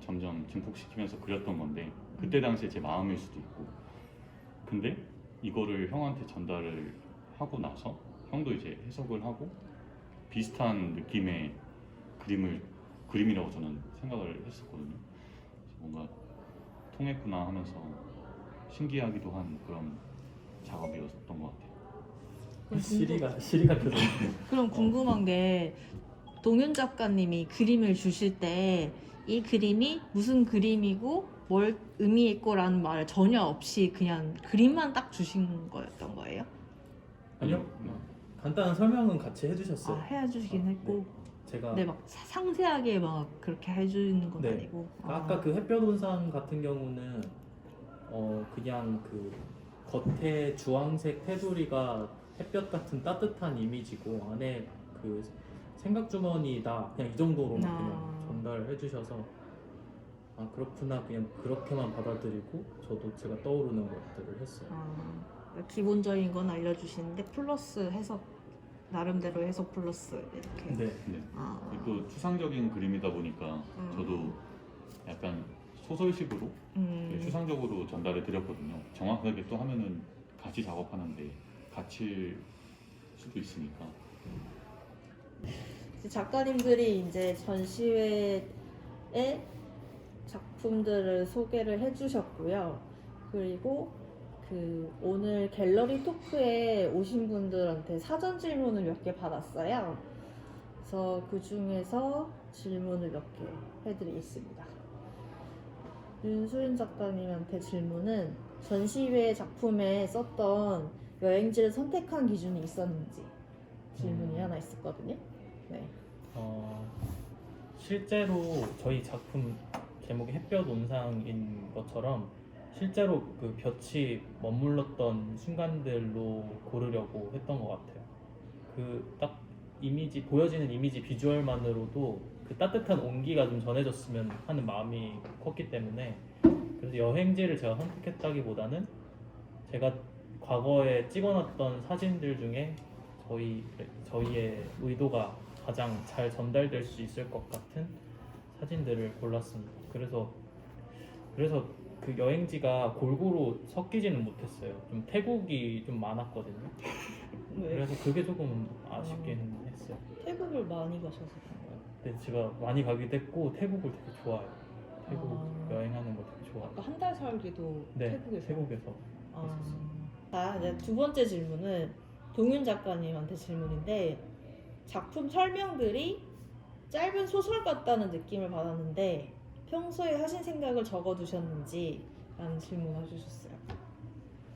점점 증폭시키면서 그렸던 건데, 그때 당시에 제 마음일 수도 있고. 근데 이거를 형한테 전달을 하고 나서 형도 이제 해석을 하고 비슷한 느낌의 그림이라고 저는 생각을 했었거든요. 뭔가 통했구나 하면서 신기하기도 한 그런 작업이었던 것 같아요. 시리가 켜졌네. 그럼 궁금한 게, 동윤 작가님이 그림을 주실 때 이 그림이 무슨 그림이고 뭘 의미했고라는 말을 전혀 없이 그냥 그림만 딱 주신 거였던 거예요? 아니요. 간단한 설명은 같이 해주셨어요. 해주시긴 했고. 네. 제가 네, 막 상세하게 막 그렇게 해주는 건 네. 아니고. 아까 그 햇볕 온상 같은 경우는 그냥 그 겉에 주황색 테두리가 햇볕 같은 따뜻한 이미지고 안에 그 생각 주머니다, 그냥 이 정도로만 그냥 전달해 주셔서 그렇구나, 그냥 그렇게만 받아들이고 저도 제가 떠오르는 것들을 했어요. 그러니까 기본적인 건 알려주시는데 플러스 해석, 나름대로 해석 플러스 이렇게. 네. 네. 또 추상적인 그림이다 보니까 저도 약간 소설식으로 추상적으로 전달해 드렸거든요. 정확하게 또 하면은 같이 작업하는데 갇힐 수도 있으니까. 작가님들이 이제 전시회에 작품들을 소개를 해주셨고요. 그리고 그 오늘 갤러리 토크에 오신 분들한테 사전 질문을 몇 개 받았어요. 그래서 그 중에서 질문을 몇 개 해드리겠습니다. 윤수인 작가님한테 질문은 전시회 작품에 썼던 여행지를 선택한 기준이 있었는지 질문이 하나 있었거든요. 네. 실제로 저희 작품 제목이 햇볕 온상인 것처럼 실제로 그 볕이 머물렀던 순간들로 고르려고 했던 것 같아요. 그 딱 이미지, 보여지는 이미지 비주얼만으로도 그 따뜻한 온기가 좀 전해졌으면 하는 마음이 컸기 때문에, 그래서 여행지를 제가 선택했다기보다는 제가 과거에 찍어놨던 사진들 중에 저희의 의도가 가장 잘 전달될 수 있을 것 같은 사진들을 골랐습니다. 그래서 그래서 그 여행지가 골고루 섞이지는 못했어요. 좀 태국이 좀 많았거든요. 왜? 그래서 그게 조금 아쉽긴 했어요. 태국을 많이 가셔서 그런가요? 근데 제가 많이 가기도 했고 태국을 되게 좋아해요. 태국 아. 여행하는 거 되게 좋아해요. 아까 한 달 살기도 네, 태국에서. 태국에서. 아. 자, 이제 두 번째 질문은 동윤 작가님한테 질문인데 작품 설명들이 짧은 소설 같다는 느낌을 받았는데 평소에 하신 생각을 적어두셨는지 라는 질문을 해주셨어요.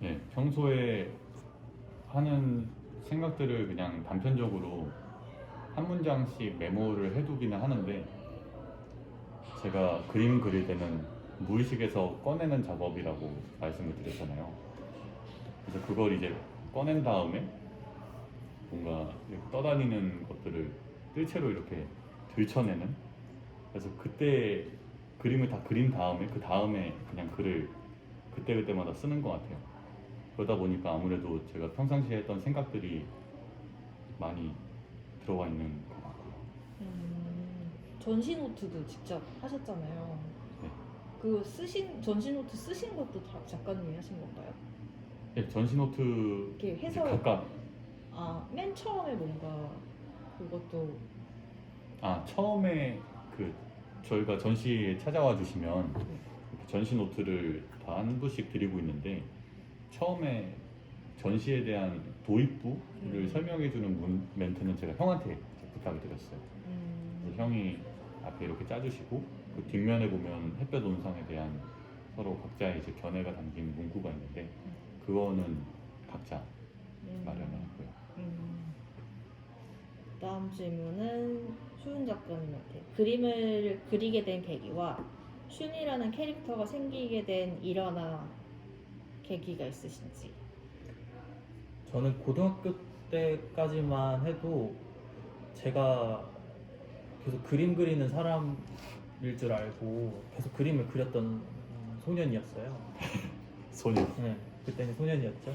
예, 평소에 하는 생각들을 그냥 단편적으로 한 문장씩 메모를 해두기는 하는데 제가 그림 그릴 때는 무의식에서 꺼내는 작업이라고 말씀을 드렸잖아요. 그래서 그걸 이제 꺼낸 다음에 뭔가 이렇게 떠다니는 것들을 뜰채로 이렇게 들춰내는, 그래서 그때 그림을 다 그린 다음에 그 다음에 그냥 글을 그때그때마다 쓰는 것 같아요. 그러다 보니까 아무래도 제가 평상시에 했던 생각들이 많이 들어가 있는 것 같고요. 전시노트도 직접 하셨잖아요. 네. 그 쓰신 전시노트 쓰신 것도 다 작가님이 하신 건가요? 예, 전시노트 이렇게 이제 해서 각각 맨 처음에 뭔가 그것도 처음에 그 저희가 전시에 찾아와 주시면 이렇게 전시 노트를 다 한 부씩 드리고 있는데 처음에 전시에 대한 도입부를 설명해 주는 멘트는 제가 형한테 이제 부탁을 드렸어요. 그래서 형이 앞에 이렇게 짜주시고 그 뒷면에 보면 햇볕 온상에 대한 서로 각자의 이제 견해가 담긴 문구가 있는데 그거는 각자 마련했고요. 다음 질문은 수은 작가님한테 그림을 그리게 된 계기와 슌이라는 캐릭터가 생기게 된 일화나 계기가 있으신지. 저는 고등학교 때까지만 해도 제가 계속 그림 그리는 사람일 줄 알고 계속 그림을 그렸던 소년이었어요. 소녀. 네, 그때는 소년이었죠.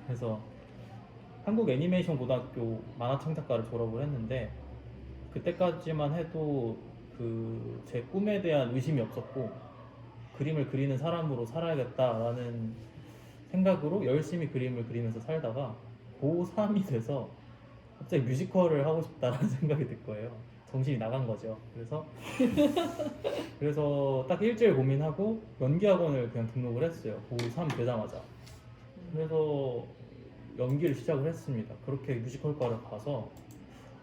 그래서 한국 애니메이션 고등학교 만화창작과를 졸업을 했는데 그때까지만 해도 그 제 꿈에 대한 의심이 없었고 그림을 그리는 사람으로 살아야겠다라는 생각으로 열심히 그림을 그리면서 살다가 고3이 돼서 갑자기 뮤지컬을 하고 싶다라는 생각이 들 거예요. 정신이 나간 거죠. 그래서 딱 일주일 고민하고 연기학원을 그냥 등록을 했어요. 고3 되자마자. 그래서 연기를 시작을 했습니다. 그렇게 뮤지컬과를 가서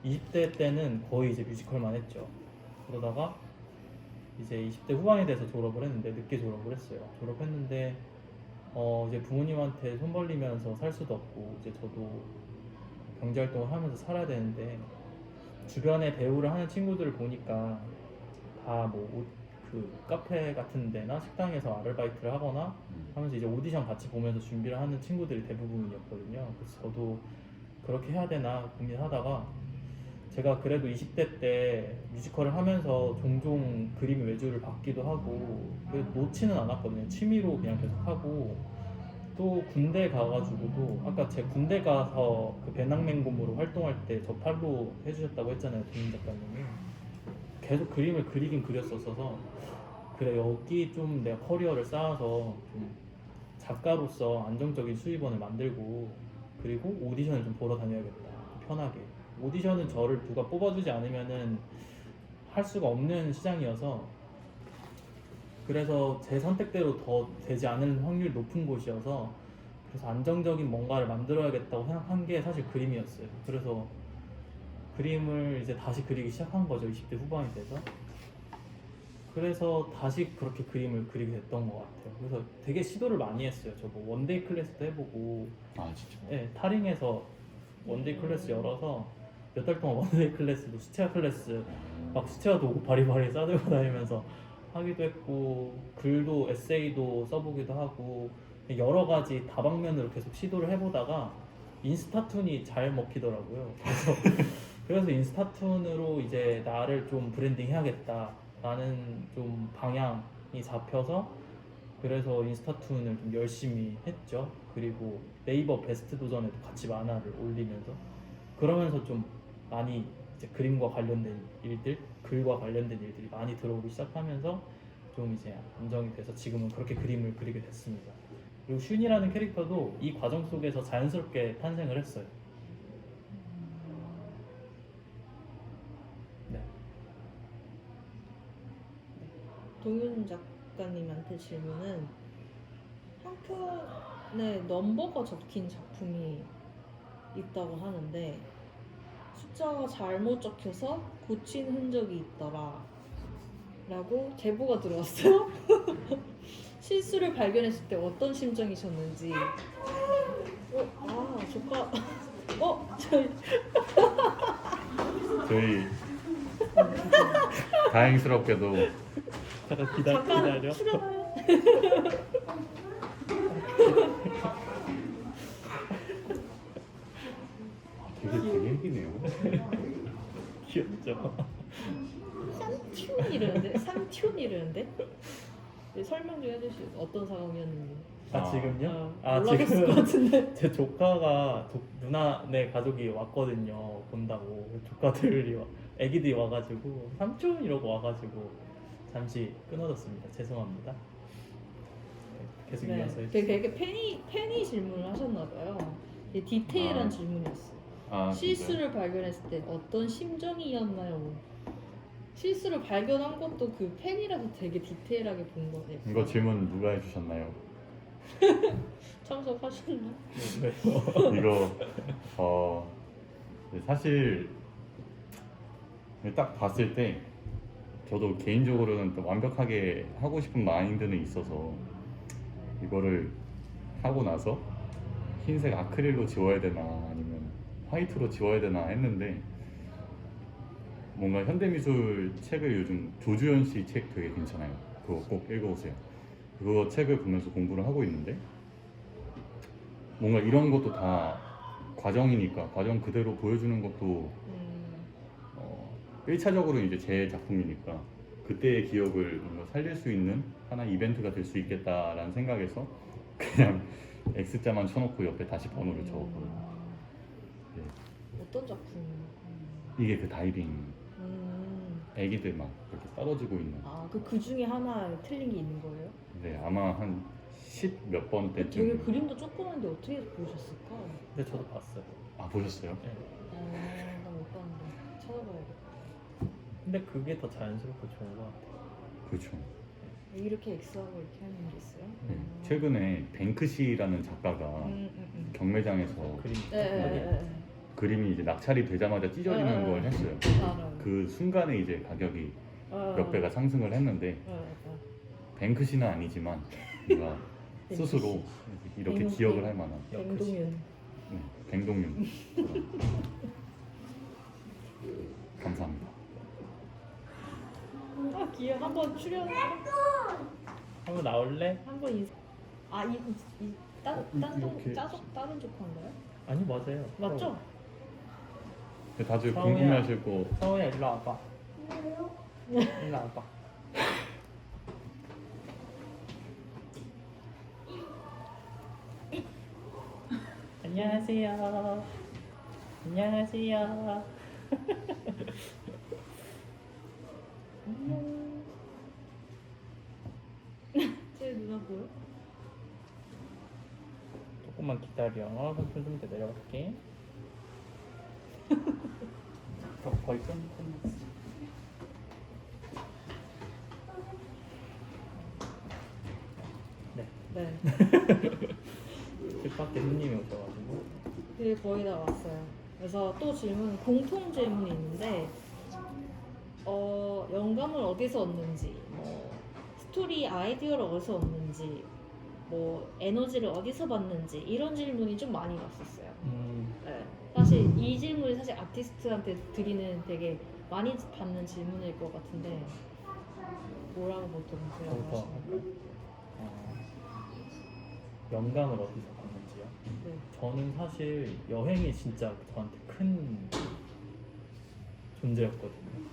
20대 때는 거의 이제 뮤지컬만 했죠. 그러다가 이제 20대 후반이 돼서 졸업을 했는데 늦게 졸업을 했어요. 졸업했는데 이제 부모님한테 손 벌리면서 살 수도 없고 이제 저도 경제활동을 하면서 살아야 되는데 주변에 배우를 하는 친구들을 보니까 다 뭐 그 카페 같은 데나 식당에서 아르바이트를 하거나 하면서 이제 오디션 같이 보면서 준비를 하는 친구들이 대부분이었거든요. 그래서 저도 그렇게 해야 되나 고민하다가 제가 그래도 20대 때 뮤지컬을 하면서 종종 그림 외주를 받기도 하고 놓지는 않았거든요. 취미로 그냥 계속 하고 또 군대 가가지고도 아까 제 군대 가서 그 배낭맹곰으로 활동할 때 저 팔로 해주셨다고 했잖아요, 김민 작가님이. 계속 그림을 그리긴 그렸었어서 그래 여기 좀 내가 커리어를 쌓아서 좀 작가로서 안정적인 수입원을 만들고 그리고 오디션을 좀 보러 다녀야겠다, 편하게. 오디션은 저를 누가 뽑아주지 않으면은 할 수가 없는 시장이어서 그래서 제 선택대로 더 되지 않을 확률이 높은 곳이어서 그래서 안정적인 뭔가를 만들어야겠다고 생각한 게 사실 그림이었어요. 그래서 그림을 이제 다시 그리기 시작한 거죠. 20대 후반이 돼서. 그래서 다시 그렇게 그림을 그리게 됐던 것 같아요. 그래서 되게 시도를 많이 했어요. 저도 원데이 클래스도 해보고 진짜. 네, 타링에서 원데이 클래스 열어서 몇 달 동안 원데이 클래스도 수채화 클래스 막 수채화 도구 바리바리 싸들고 다니면서 하기도 했고 글도 에세이도 써보기도 하고 여러 가지 다방면으로 계속 시도를 해보다가 인스타툰이 잘 먹히더라고요. 그래서 인스타툰으로 이제 나를 좀 브랜딩 해야겠다라는 좀 방향이 잡혀서 그래서 인스타툰을 좀 열심히 했죠. 그리고 네이버 베스트 도전에도 같이 만화를 올리면서 그러면서 좀 많이 이제 그림과 관련된 일들, 글과 관련된 일들이 많이 들어오기 시작하면서 좀 이제 안정이 돼서 지금은 그렇게 그림을 그리게 됐습니다. 그리고 슌이라는 캐릭터도 이 과정 속에서 자연스럽게 탄생을 했어요. 네. 동윤 작가님한테 질문은 한 편에 넘버가 적힌 작품이 있다고 하는데 숫자가 잘못 적혀서 고친 흔적이 있더라 라고 제보가 들어왔어요. 실수를 발견했을 때 어떤 심정이셨는지. 조카. 저희 다행스럽게도 잠깐 잠깐 기다려. 출연하요. 되게 얘기네요. 귀엽죠? 삼튠 이러는데? 삼튠 이러는데? 네, 설명 좀 해주시죠. 어떤 상황이었는지. 지금요? 몰라봤을 것 같은데. 제 조카가 누나네 가족이 왔거든요. 본다고. 조카들이 애기들이 와가지고 삼촌 이러고 와가지고 잠시 끊어졌습니다. 죄송합니다. 네, 계속 이어서 해주세요. 되게 팬이 질문을 하셨나봐요. 되게 디테일한 아. 질문이었어요. 아, 실수를 발견했을 때 어떤 심정이었나요? 실수를 발견한 것도 그 팬이라서 되게 디테일하게 본 거예요. 이거 질문 누가 해주셨나요? 참석하셨나? 네. 이거 사실 딱 봤을 때 저도 개인적으로는 또 완벽하게 하고 싶은 마인드는 있어서 이거를 하고 나서 흰색 아크릴로 지워야 되나 아니면 화이트로 지워야 되나 했는데 뭔가 현대미술 책을 요즘 조주현 씨 책 되게 괜찮아요. 그거 꼭 읽어보세요. 그거 책을 보면서 공부를 하고 있는데 뭔가 이런 것도 다 과정이니까 과정 그대로 보여주는 것도 1차적으로 이제 제 작품이니까 그때의 기억을 뭔가 살릴 수 있는 하나의 이벤트가 될 수 있겠다라는 생각에서 그냥 X자만 쳐놓고 옆에 다시 번호를 적었거든요. 네. 어떤 작품? 이게 그 다이빙 애기들 막 이렇게 떨어지고 있는. 그 중에 하나 틀린 게 있는 거예요? 네, 아마 한 10 몇 번 되게 때쯤. 그림도 조그만데 어떻게 보셨을까? 네, 저도 봤어요. 아, 보셨어요? 네. 나 못 봤는데 찾아봐야겠다. 근데 그게 더 자연스럽고 좋은 것 같아요. 그렇죠. 이렇게 X하고 이렇게 하는 게 있어요? 네. 최근에 뱅크시라는 작가가 경매장에서 그림 네. 그림이 이제 낙찰이 되자마자 찢어지는 걸 했어요. 알아요. 그 순간에 이제 가격이 몇 배가 상승을 했는데 네. 뱅크시는 아니지만 내가 스스로 이렇게 뱅크시. 기억을 할 만한 뱅동윤. 네, 뱅동윤. 감사합니다. 귀여워. 한번 출연. 한번 나올래? 한번 인사. 이렇게. 다른 조카인가요? 아니 맞아요. 맞죠? 다들 성우야. 궁금해하실 거 서우야 일로 와봐. 일로 와봐. 안녕하세요. 안녕하세요. 안녕. 제 누나 보여? 조금만 기다려. 삼촌 좀 더 내려갈게. 거의 끝났어. 네. 네. 뜻밖의 손님이 오셔가지고. 네, 거의 다 왔어요. 그래서 또 공통 질문이 있는데, 영감을 어디서 얻는지, 스토리 아이디어를 어디서 얻는지, 에너지를 어디서 받는지 이런 질문이 좀 많이 왔었어요. 네. 사실 이 질문이 사실 아티스트한테 드리는 되게 많이 받는 질문일 것 같은데, 뭐라고 보통 대답을 저부터 하시나요? 영감을 어디서 받는지요? 네. 저는 사실 여행이 진짜 저한테 큰 존재였거든요.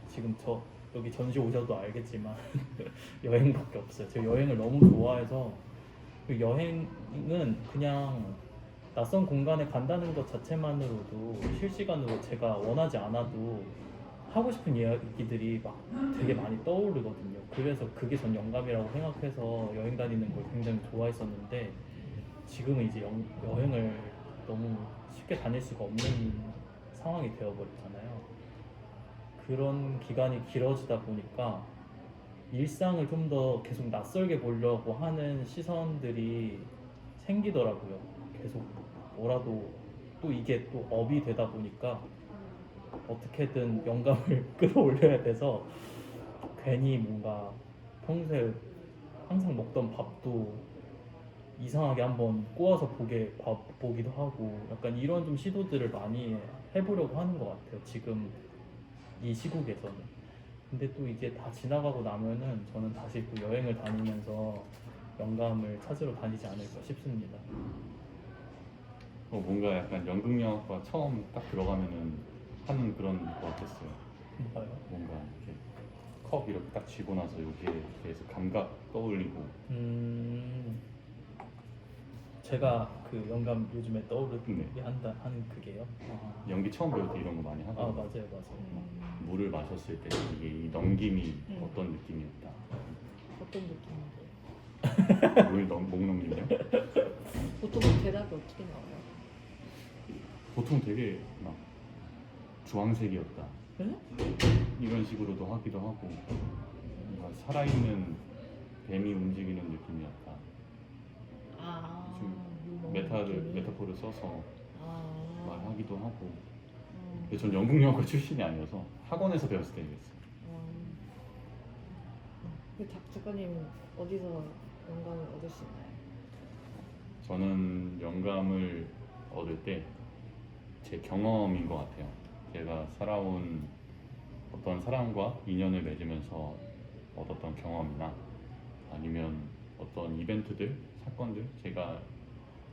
지금 저 여기 전시 오셔도 알겠지만 여행밖에 없어요. 제가 여행을 너무 좋아해서 그 여행은 그냥 낯선 공간에 간다는 것 자체만으로도 실시간으로 제가 원하지 않아도 하고 싶은 이야기들이 막 되게 많이 떠오르거든요. 그래서 그게 전 영감이라고 생각해서 여행 다니는 걸 굉장히 좋아했었는데 지금은 이제 여행을 너무 쉽게 다닐 수가 없는 상황이 되어버렸잖아요. 그런 기간이 길어지다 보니까 일상을 좀 더 계속 낯설게 보려고 하는 시선들이 생기더라고요. 계속 뭐라도 또 이게 또 업이 되다 보니까 어떻게든 영감을 끌어올려야 돼서 괜히 뭔가 평소에 항상 먹던 밥도 이상하게 한번 꼬아서 보기도 하고 약간 이런 좀 시도들을 많이 해보려고 하는 것 같아요. 지금 이 시국에서는. 근데 또 이게 다 지나가고 나면은 저는 다시 또 여행을 다니면서 영감을 찾으러 다니지 않을까 싶습니다. 뭔가 약간 연극영화과 처음 딱 들어가면은 하는 그런 거 같았어요. 뭔가요? 뭔가 이렇게 컵 이렇게 딱 쥐고 나서 여기에 대해서 감각 떠올리고. 제가 그 영감 요즘에 떠오르게 네. 하는 그게요. 연기 처음 배울 때 이런 거 많이 아 하고 맞아요, 맞아요. 물을 마셨을 때 이게 이 넘김이 음. 어떤 느낌이었다. 어떤 느낌인데? 목 넘김이요? 보통 그 대답이 어떻게 나와요? 보통 되게 막 주황색이었다. 응? 이런 식으로도 하기도 하고 뭔가 살아있는 뱀이 움직이는 느낌이었다. 아, 좀 유머 느낌이? 메타포를 써서 아, 말하기도 하고. 음, 근데 전 연극영화과 출신이 아니어서 학원에서 배웠을 때 그랬어요. 그 작가님 어디서 영감을 얻으시나요? 저는 영감을 얻을 때 제 경험인 것 같아요. 제가 살아온 어떤 사람과 인연을 맺으면서 얻었던 경험이나 아니면 어떤 이벤트들, 사건들, 제가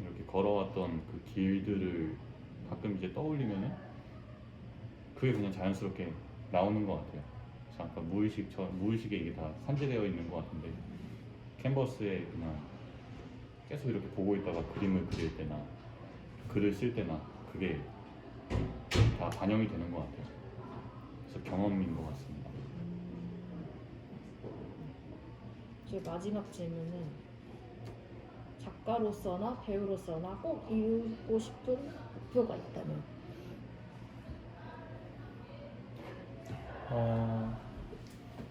이렇게 걸어왔던 그 길들을 가끔 이제 떠올리면은 그게 그냥 자연스럽게 나오는 것 같아요. 그래서 아까 무의식에 이게 다 산재되어 있는 것 같은데 캔버스에 그냥 계속 이렇게 보고 있다가 그림을 그릴 때나 글을 쓸 때나 그게 다 반영이 되는 것 같아요. 그래서 경험인 것 같습니다. 제 마지막 질문은 작가로서나 배우로서나 꼭 이루고 싶은 목표가 있다면?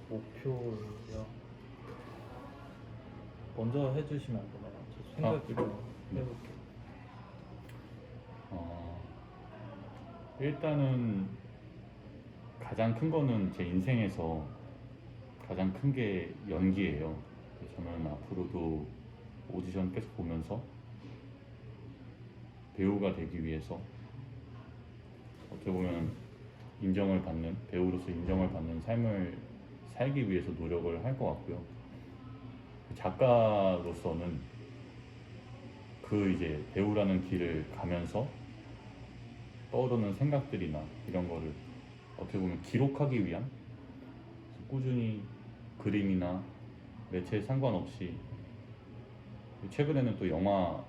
목표요. 먼저 해주시면 안 되나요? 저 생각을 네. 해볼게요. 일단은 가장 큰 거는 제 인생에서 가장 큰 게 연기예요. 그래서 저는 앞으로도 오디션 계속 보면서 배우가 되기 위해서 어떻게 보면 인정을 받는 배우로서 인정을 받는 삶을 살기 위해서 노력을 할 것 같고요. 작가로서는 그 이제 배우라는 길을 가면서 떠오르는 생각들이나 이런 거를 어떻게 보면 기록하기 위한 꾸준히 그림이나 매체에 상관없이 최근에는 또 영화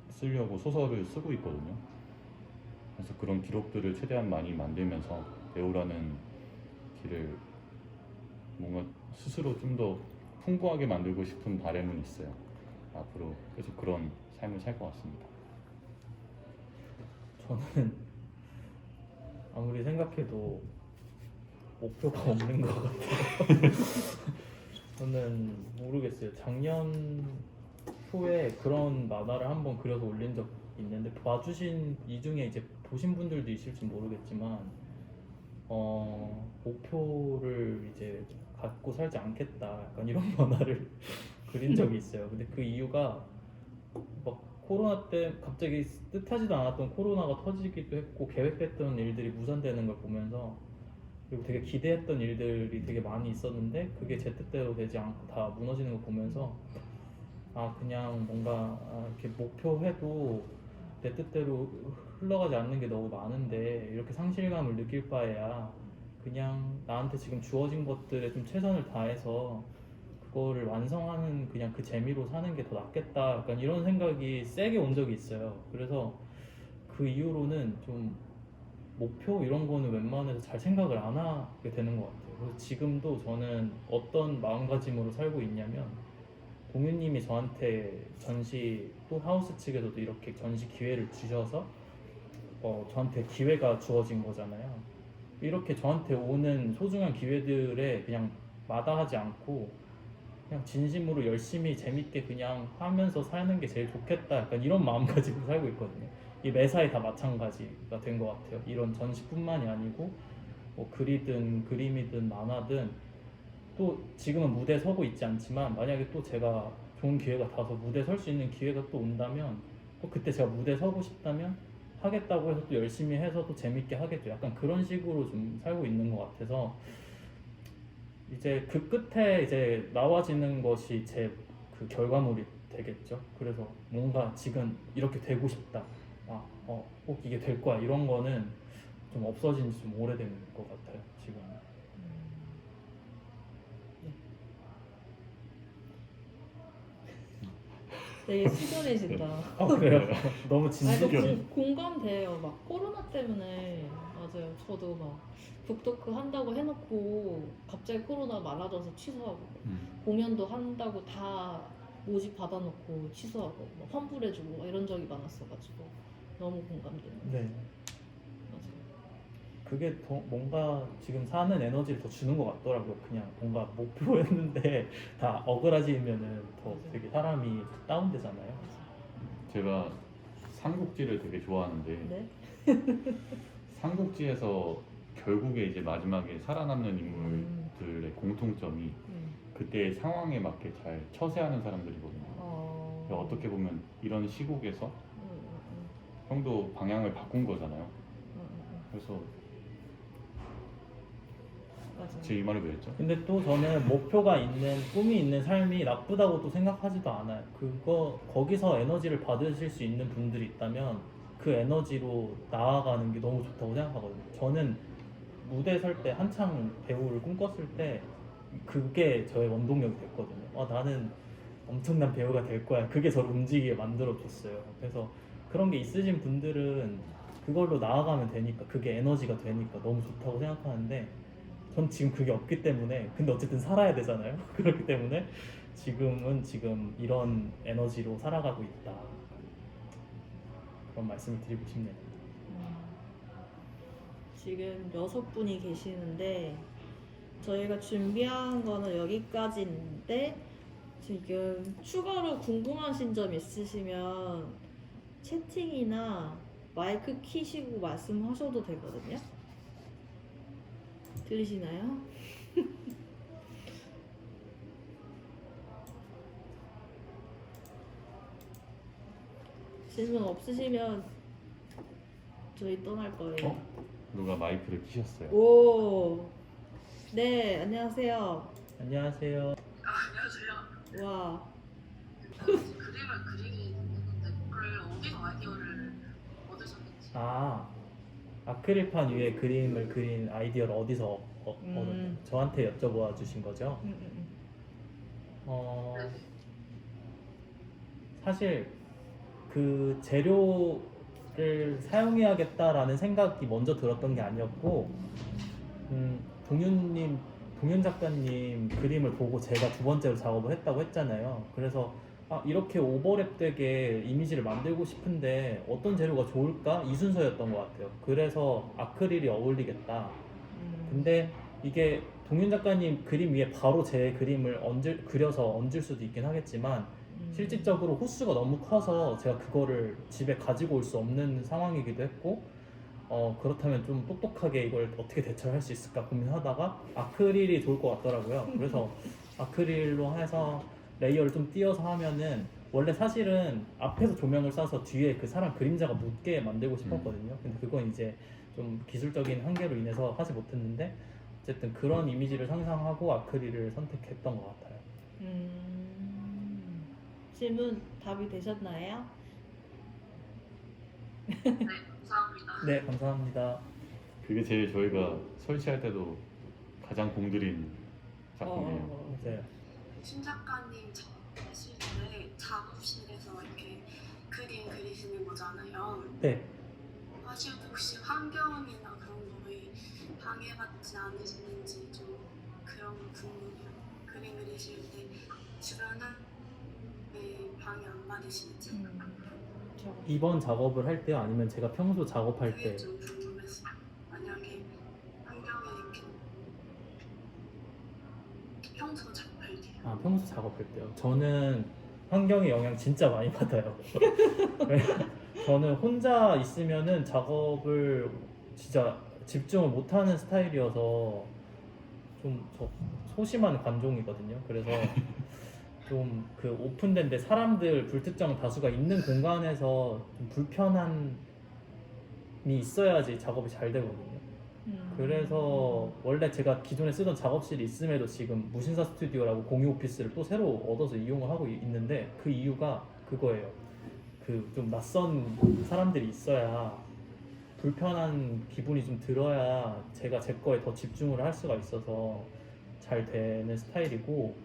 쓰려고 소설을 쓰고 있거든요. 그래서 그런 기록들을 최대한 많이 만들면서 배우라는 길을 뭔가 스스로 좀 더 풍부하게 만들고 싶은 바람은 있어요. 앞으로 계속 그런 삶을 살 것 같습니다. 저는 아무리 생각해도 목표가 없는 것 같아요. 저는 모르겠어요. 작년 초에 그런 만화를 한번 그려서 올린 적 있는데 봐주신 이 중에 이제 보신 분들도 있을지 모르겠지만 목표를 이제 갖고 살지 않겠다 약간 이런 만화를 그린 적이 있어요. 근데 그 이유가 막 코로나 때 갑자기 뜻하지도 않았던 코로나가 터지기도 했고 계획했던 일들이 무산되는 걸 보면서 그리고 되게 기대했던 일들이 되게 많이 있었는데 그게 제 뜻대로 되지 않고 다 무너지는 걸 보면서 그냥 뭔가 이렇게 목표해도 내 뜻대로 흘러가지 않는 게 너무 많은데 이렇게 상실감을 느낄 바에야 그냥 나한테 지금 주어진 것들에 좀 최선을 다해서 그거를 완성하는 그냥 그 재미로 사는 게 더 낫겠다 약간 이런 생각이 세게 온 적이 있어요. 그래서 그 이후로는 좀 목표 이런 거는 웬만해서 잘 생각을 안 하게 되는 것 같아요. 그래서 지금도 저는 어떤 마음가짐으로 살고 있냐면 공유님이 저한테 전시 또 하우스 측에서도 이렇게 전시 기회를 주셔서 저한테 기회가 주어진 거잖아요. 이렇게 저한테 오는 소중한 기회들에 그냥 마다하지 않고 그냥 진심으로 열심히 재밌게 그냥 하면서 사는 게 제일 좋겠다 약간 이런 마음가짐으로 살고 있거든요. 이 매사에 다 마찬가지가 된 것 같아요. 이런 전시뿐만이 아니고 뭐 글이든 그림이든 만화든 또 지금은 무대에 서고 있지 않지만 만약에 또 제가 좋은 기회가 닿아서 무대에 설 수 있는 기회가 또 온다면 또 그때 제가 무대에 서고 싶다면 하겠다고 해서 또 열심히 해서 또 재밌게 하겠죠. 약간 그런 식으로 좀 살고 있는 것 같아서 이제 그 끝에 이제 나와지는 것이 제 그 결과물이 되겠죠. 그래서 뭔가 지금 이렇게 되고 싶다. 꼭 이게 될 거야. 이런 거는 좀 없어진 지 좀 오래된 것 같아요. 지금. 되게 시원해진다. 그래요? 너무 아니, 진지해. 공감돼요. 막 코로나 때문에 맞아요. 저도 막 북토크 한다고 해놓고 갑자기 코로나 많아져서 취소하고 공연도 한다고 다 모집 받아놓고 취소하고 막 환불해주고 막 이런 적이 많았어가지고 너무 공감돼요. 네. 맞아요. 그게 더 뭔가 지금 사는 에너지를 더 주는 것 같더라고요. 그냥 뭔가 목표였는데 다 어그라지면은 더 되게 사람이 다운되잖아요. 제가 삼국지를 되게 좋아하는데 네? 삼국지에서 결국에 이제 마지막에 살아남는 인물들의 공통점이 그때의 상황에 맞게 잘 처세하는 사람들이거든요. 그러니까 어떻게 보면 이런 시국에서 형도 방향을 바꾼 거잖아요. 그래서 맞아요. 제 이 말이 왜였죠? 근데 또 저는 목표가 있는 꿈이 있는 삶이 나쁘다고 또 생각하지도 않아요. 거기서 에너지를 받으실 수 있는 분들이 있다면 그 에너지로 나아가는 게 너무 좋다고 생각하거든요. 저는 무대 설 때 한창 배우를 꿈꿨을 때 그게 저의 원동력이 됐거든요. 나는 엄청난 배우가 될 거야. 그게 저를 움직이게 만들어줬어요. 그래서 그런 게 있으신 분들은 그걸로 나아가면 되니까 그게 에너지가 되니까 너무 좋다고 생각하는데 전 지금 그게 없기 때문에 근데 어쨌든 살아야 되잖아요. 그렇기 때문에 지금 이런 에너지로 살아가고 있다. 그런 말씀을 드리고 싶네요. 지금 6분이 계시는데 저희가 준비한 거는 여기까지인데 지금 추가로 궁금하신 점 있으시면 채팅이나 마이크 키시고 말씀하셔도 되거든요. 들리시나요? 질문 없으시면 저희 떠날 거예요. 누가 마이크를 키셨어요. 오, 네, 안녕하세요. 안녕하세요. 안녕하세요. 와, 그림을 그리게 됐는데 그걸 어디서 아이디어를 얻으셨는지. 아크릴판 위에 그림을 그린 아이디어를 어디서 얻었나요? 저한테 여쭤봐 주신 거죠? 사실 그 재료를 사용해야겠다라는 생각이 먼저 들었던 게 아니었고 동윤 작가님 그림을 보고 제가 두 번째로 작업을 했다고 했잖아요. 그래서 이렇게 오버랩되게 이미지를 만들고 싶은데 어떤 재료가 좋을까? 이 순서였던 것 같아요. 그래서 아크릴이 어울리겠다. 근데 이게 동윤 작가님 그림 위에 바로 제 그림을 그려서 얹을 수도 있긴 하겠지만 실질적으로 호수가 너무 커서 제가 그거를 집에 가지고 올 수 없는 상황이기도 했고 그렇다면 좀 똑똑하게 이걸 어떻게 대처할 수 있을까 고민하다가 아크릴이 좋을 것 같더라고요. 그래서 아크릴로 해서 레이어를 좀 띄어서 하면은 원래 사실은 앞에서 조명을 쏴서 뒤에 그 사람 그림자가 묻게 만들고 싶었거든요. 근데 그건 이제 좀 기술적인 한계로 인해서 하지 못했는데 어쨌든 그런 이미지를 상상하고 아크릴을 선택했던 것 같아요. 질문 답이 되셨나요? 네, 감사합니다. 네, 감사합니다. 그게 제일 저희가 설치할 때도 가장 공들인 작품이에요. 맞아요. 신 작가님 작업하실 때 작업실에서 이렇게 그림 그리시는 거잖아요. 네. 하시고 혹시 환경이나 그런 거에 방해받지 않으시는지 좀 그런 거 궁금해요. 그림 그리실 때 주변에 방해 안 받으시는지 이번 작업을 할 때요? 아니면 제가 평소 작업할 그게 때? 좀 궁금했어요. 만약에 환경에 이렇게 평소 작업할 때 아, 평소 작업할 때요? 저는 환경의 영향 진짜 많이 받아요. 저는 혼자 있으면은 작업을 진짜 집중을 못하는 스타일이어서 좀 저 소심한 관종이거든요. 그래서 좀 그 오픈된 데 사람들 불특정 다수가 있는 공간에서 좀 불편함이 있어야지 작업이 잘 되거든요. 그래서 원래 제가 기존에 쓰던 작업실이 있음에도 지금 무신사 스튜디오라고 공유 오피스를 또 새로 얻어서 이용을 하고 있는데 그 이유가 그거예요. 그 좀 낯선 사람들이 있어야 불편한 기분이 좀 들어야 제가 제 거에 더 집중을 할 수가 있어서 잘 되는 스타일이고,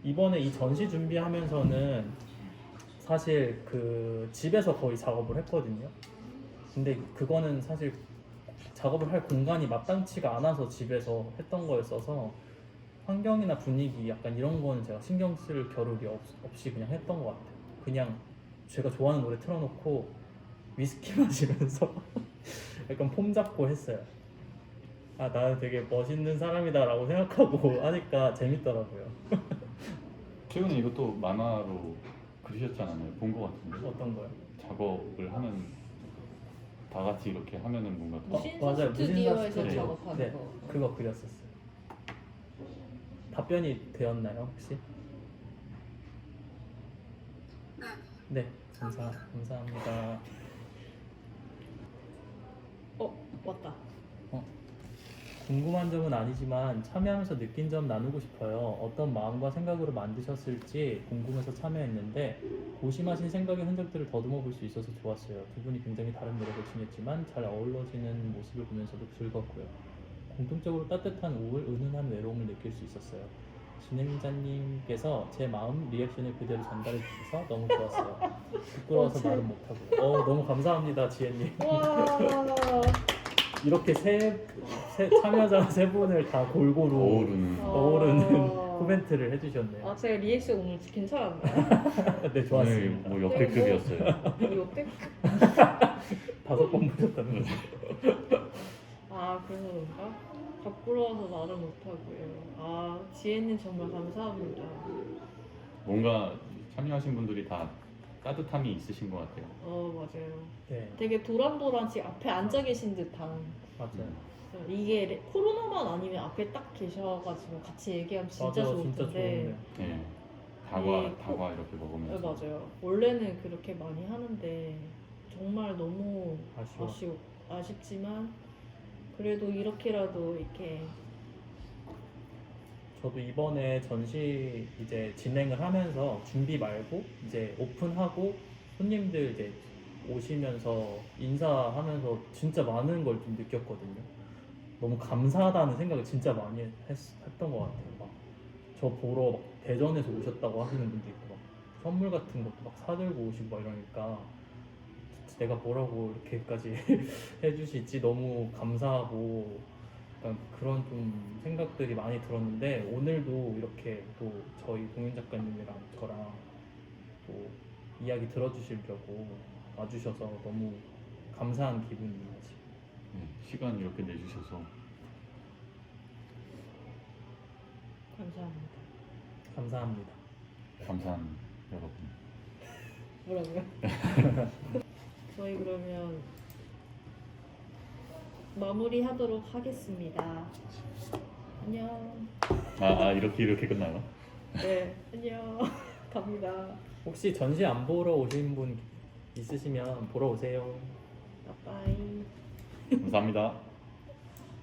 이번에 이 전시 준비하면서는 사실 그 집에서 거의 작업을 했거든요. 근데 그거는 사실 작업을 할 공간이 마땅치가 않아서 집에서 했던 거였어서 환경이나 분위기 약간 이런 거는 제가 신경 쓸 겨를이 없이 그냥 했던 것 같아요. 그냥 제가 좋아하는 노래 틀어놓고 위스키 마시면서 약간 폼 잡고 했어요. 아, 나는 되게 멋있는 사람이다 라고 생각하고 하니까 재밌더라고요. 최근에 이것도 만화로 그리셨잖아요. 본 것 같은데. 어떤 거요? 작업을 하는 다 같이 이렇게 하면은 뭔가 더 무신사 맞아요. 스튜디오에서 무신사 스튜디오. 작업하는 네, 거. 그거 그렸었어요. 답변이 되었나요 혹시? 네. 네, 감사합니다. 왔다. 궁금한 점은 아니지만 참여하면서 느낀 점 나누고 싶어요. 어떤 마음과 생각으로 만드셨을지 궁금해서 참여했는데 고심하신 생각의 흔적들을 더듬어 볼 수 있어서 좋았어요. 두 분이 굉장히 다른 매력을 지녔지만 잘 어우러지는 모습을 보면서도 즐겁고요. 공통적으로 따뜻한 우울, 은은한 외로움을 느낄 수 있었어요. 진행자님께서 제 마음 리액션을 그대로 전달해 주셔서 너무 좋았어요. 부끄러워서 말은 못하고요. 너무 감사합니다, 지혜님. 와. 이렇게 참여자 세 분을 다 골고루 어우르는 코멘트를 해주셨네요. 아, 제가 리액션 오늘 괜찮았나요? 네, 오늘 좋았습니다. 뭐 역대급이었어요. 역대? 5번 보셨다는 거죠? 아, 그래서 그런가? 부끄러워서 말을 못하고요. 아, 지혜님 정말 감사합니다. 뭔가 참여하신 분들이 다 따뜻함이 있으신 것 같아요. 맞아요. 네, 되게 도란도란씩 앞에 앉아 계신 듯한. 맞아요. 이게 코로나만 아니면 앞에 딱 계셔가지고 같이 얘기하면 진짜 맞아요, 좋을 진짜 텐데. 좋은데. 네. 네, 다과 이렇게 먹으면서. 맞아요. 원래는 그렇게 많이 하는데 정말 너무 아쉽지만 그래도 이렇게라도 이렇게. 저도 이번에 전시 이제 진행을 하면서 준비 말고 이제 오픈하고 손님들 이제 오시면서 인사하면서 진짜 많은 걸 좀 느꼈거든요. 너무 감사하다는 생각을 진짜 많이 했던 것 같아요. 막 저 보러 막 대전에서 오셨다고 하시는 분도 있고 막 선물 같은 것도 막 사들고 오시고 막 이러니까 내가 뭐라고 이렇게까지 해주실지 너무 감사하고 약간 그런 좀 생각들이 많이 들었는데, 오늘도 이렇게 또 저희 공연 작가님이랑 저랑 또 이야기 들어주시려고 와주셔서 너무 감사한 기분입니다. 지금. 네, 시간 이렇게 내주셔서 감사합니다. 감사합니다. 감사한 여러분. 뭐라고요? 저희 그러면 마무리하도록 하겠습니다. 안녕. 이렇게 끝나요? 네, 안녕. 갑니다. 혹시 전시 안 보러 오신 분 있으시면 보러 오세요. 빠빠이. 감사합니다.